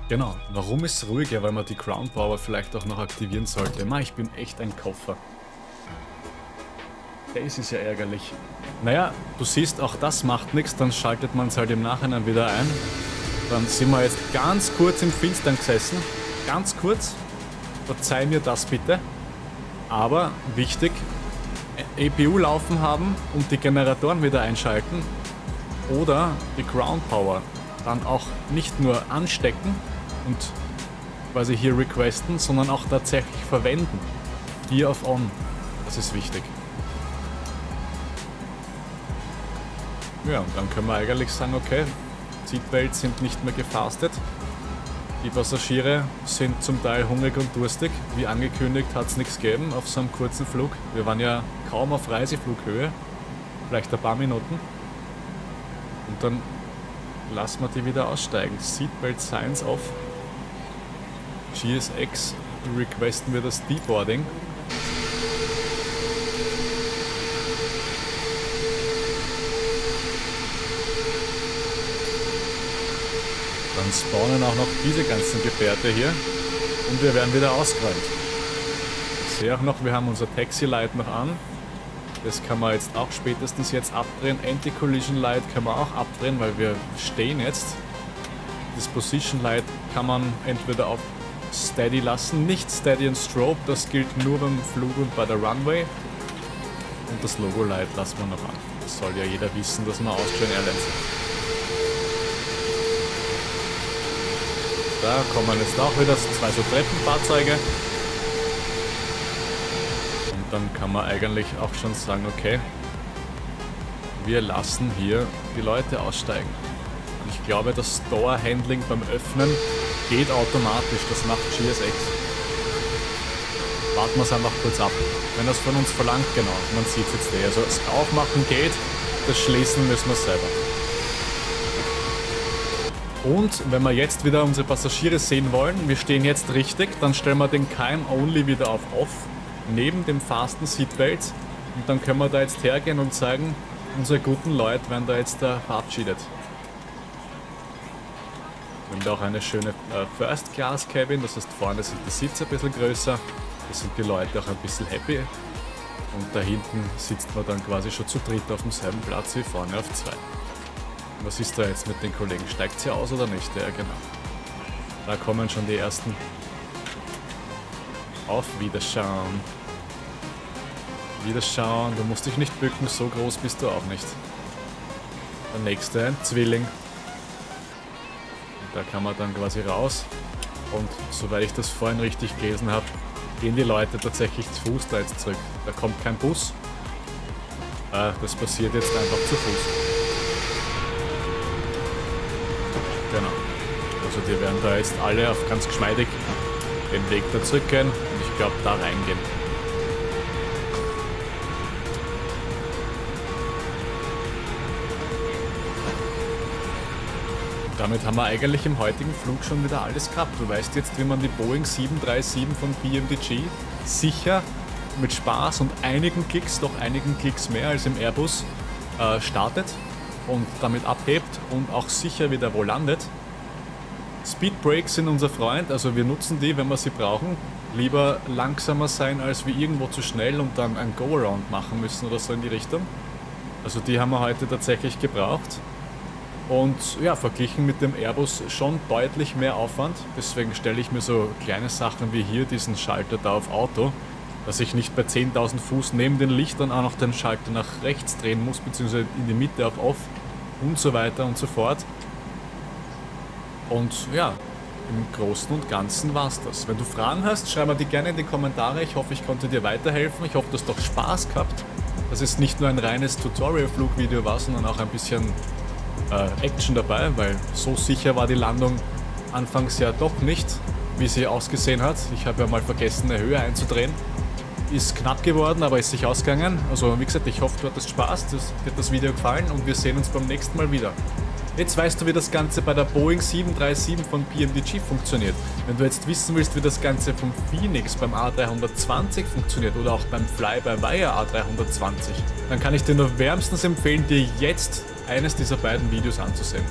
Genau, warum ist es ruhig? Ja, weil man die Ground Power vielleicht auch noch aktivieren sollte. Ich bin echt ein Koffer. Das ist ja ärgerlich. Naja, du siehst, auch das macht nichts, dann schaltet man es halt im Nachhinein wieder ein. Dann sind wir jetzt ganz kurz im Finstern gesessen. Ganz kurz. Verzeih mir das bitte. Aber wichtig, APU laufen haben und die Generatoren wieder einschalten. Oder die Ground Power dann auch nicht nur anstecken und quasi hier requesten, sondern auch tatsächlich verwenden. Hier auf On. Das ist wichtig. Ja, und dann können wir eigentlich sagen, okay, Seatbelts sind nicht mehr gefastet. Die Passagiere sind zum Teil hungrig und durstig. Wie angekündigt hat es nichts gegeben auf so einem kurzen Flug. Wir waren ja kaum auf Reiseflughöhe. Vielleicht ein paar Minuten. Und dann lassen wir die wieder aussteigen. Seatbelt Signs off. GSX requesten wir das Deboarding. Dann spawnen auch noch diese ganzen Gefährte hier. Und wir werden wieder ausgeräumt. Ich sehe auch noch, wir haben unser Taxi Light noch an. Das kann man jetzt auch spätestens jetzt abdrehen. Anti-Collision Light kann man auch abdrehen, weil wir stehen jetzt. Das Position Light kann man entweder auf Steady lassen, nicht Steady und Strobe, das gilt nur beim Flug und bei der Runway. Und das Logo Light lassen wir noch an. Das soll ja jeder wissen, dass wir Austrian Airlines sind. Da kommen jetzt auch wieder zwei so Treppenfahrzeuge. Dann kann man eigentlich auch schon sagen, okay, wir lassen hier die Leute aussteigen. Und ich glaube, das Door-Handling beim Öffnen geht automatisch, das macht GSX. Warten wir es einfach kurz ab. Wenn das von uns verlangt, genau, man sieht es jetzt eh. Also das Aufmachen geht, das Schließen müssen wir selber. Und wenn wir jetzt wieder unsere Passagiere sehen wollen, wir stehen jetzt richtig, dann stellen wir den KM-Only wieder auf Off. Neben dem fasten Seatbelt und dann können wir da jetzt hergehen und sagen, unsere guten Leute werden da jetzt verabschiedet. Wir haben da auch eine schöne First Class Cabin, das heißt vorne sind die Sitze ein bisschen größer, da sind die Leute auch ein bisschen happy und da hinten sitzt man dann quasi schon zu dritt auf demselben Platz wie vorne auf zwei. Was ist da jetzt mit den Kollegen? Steigt sie aus oder nicht? Ja, genau. Da kommen schon die ersten. Auf Wiederschauen. Wiederschauen, du musst dich nicht bücken, so groß bist du auch nicht. Der nächste, ein Zwilling. Und da kann man dann quasi raus. Und soweit ich das vorhin richtig gelesen habe, gehen die Leute tatsächlich zu Fuß da jetzt zurück. Da kommt kein Bus. Das passiert jetzt einfach zu Fuß. Genau. Also die werden da jetzt alle auf ganz geschmeidig den Weg da zurückgehen und ich glaube da reingehen. Damit haben wir eigentlich im heutigen Flug schon wieder alles gehabt. Du weißt jetzt, wie man die Boeing 737 von BMDG sicher mit Spaß und einigen Klicks, doch einigen Klicks mehr als im Airbus, startet und damit abhebt und auch sicher wieder wo landet. Speedbrakes sind unser Freund, also wir nutzen die, wenn wir sie brauchen. Lieber langsamer sein, als wir irgendwo zu schnell und dann ein Go-Around machen müssen oder so in die Richtung. Also die haben wir heute tatsächlich gebraucht. Und ja, verglichen mit dem Airbus schon deutlich mehr Aufwand. Deswegen stelle ich mir so kleine Sachen wie hier diesen Schalter da auf Auto, dass ich nicht bei 10.000 Fuß neben den Lichtern auch noch den Schalter nach rechts drehen muss, beziehungsweise in die Mitte auf Off und so weiter und so fort. Und ja, im Großen und Ganzen war's das. Wenn du Fragen hast, schreib mir die gerne in die Kommentare. Ich hoffe, ich konnte dir weiterhelfen. Ich hoffe, du hast doch Spaß gehabt, dass es nicht nur ein reines Tutorial-Flugvideo war, sondern auch ein bisschen Action dabei, weil so sicher war die Landung anfangs ja doch nicht, wie sie ausgesehen hat. Ich habe ja mal vergessen, eine Höhe einzudrehen. Ist knapp geworden, aber ist sich ausgegangen. Also wie gesagt, ich hoffe, du hattest Spaß, dir hat das Video gefallen und wir sehen uns beim nächsten Mal wieder. Jetzt weißt du, wie das Ganze bei der Boeing 737 von PMDG funktioniert. Wenn du jetzt wissen willst, wie das Ganze vom Phoenix beim A320 funktioniert oder auch beim Fly-by-Wire A320, dann kann ich dir nur wärmstens empfehlen, dir jetzt eines dieser beiden Videos anzusehen.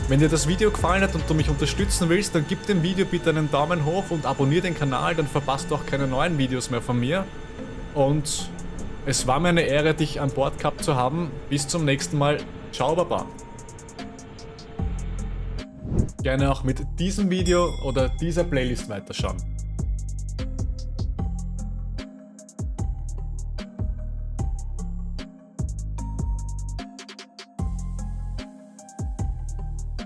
Wenn dir das Video gefallen hat und du mich unterstützen willst, dann gib dem Video bitte einen Daumen hoch und abonniere den Kanal, dann verpasst du auch keine neuen Videos mehr von mir. Und es war mir eine Ehre, dich an Bord gehabt zu haben. Bis zum nächsten Mal. Ciao, Baba. Gerne auch mit diesem Video oder dieser Playlist weiterschauen.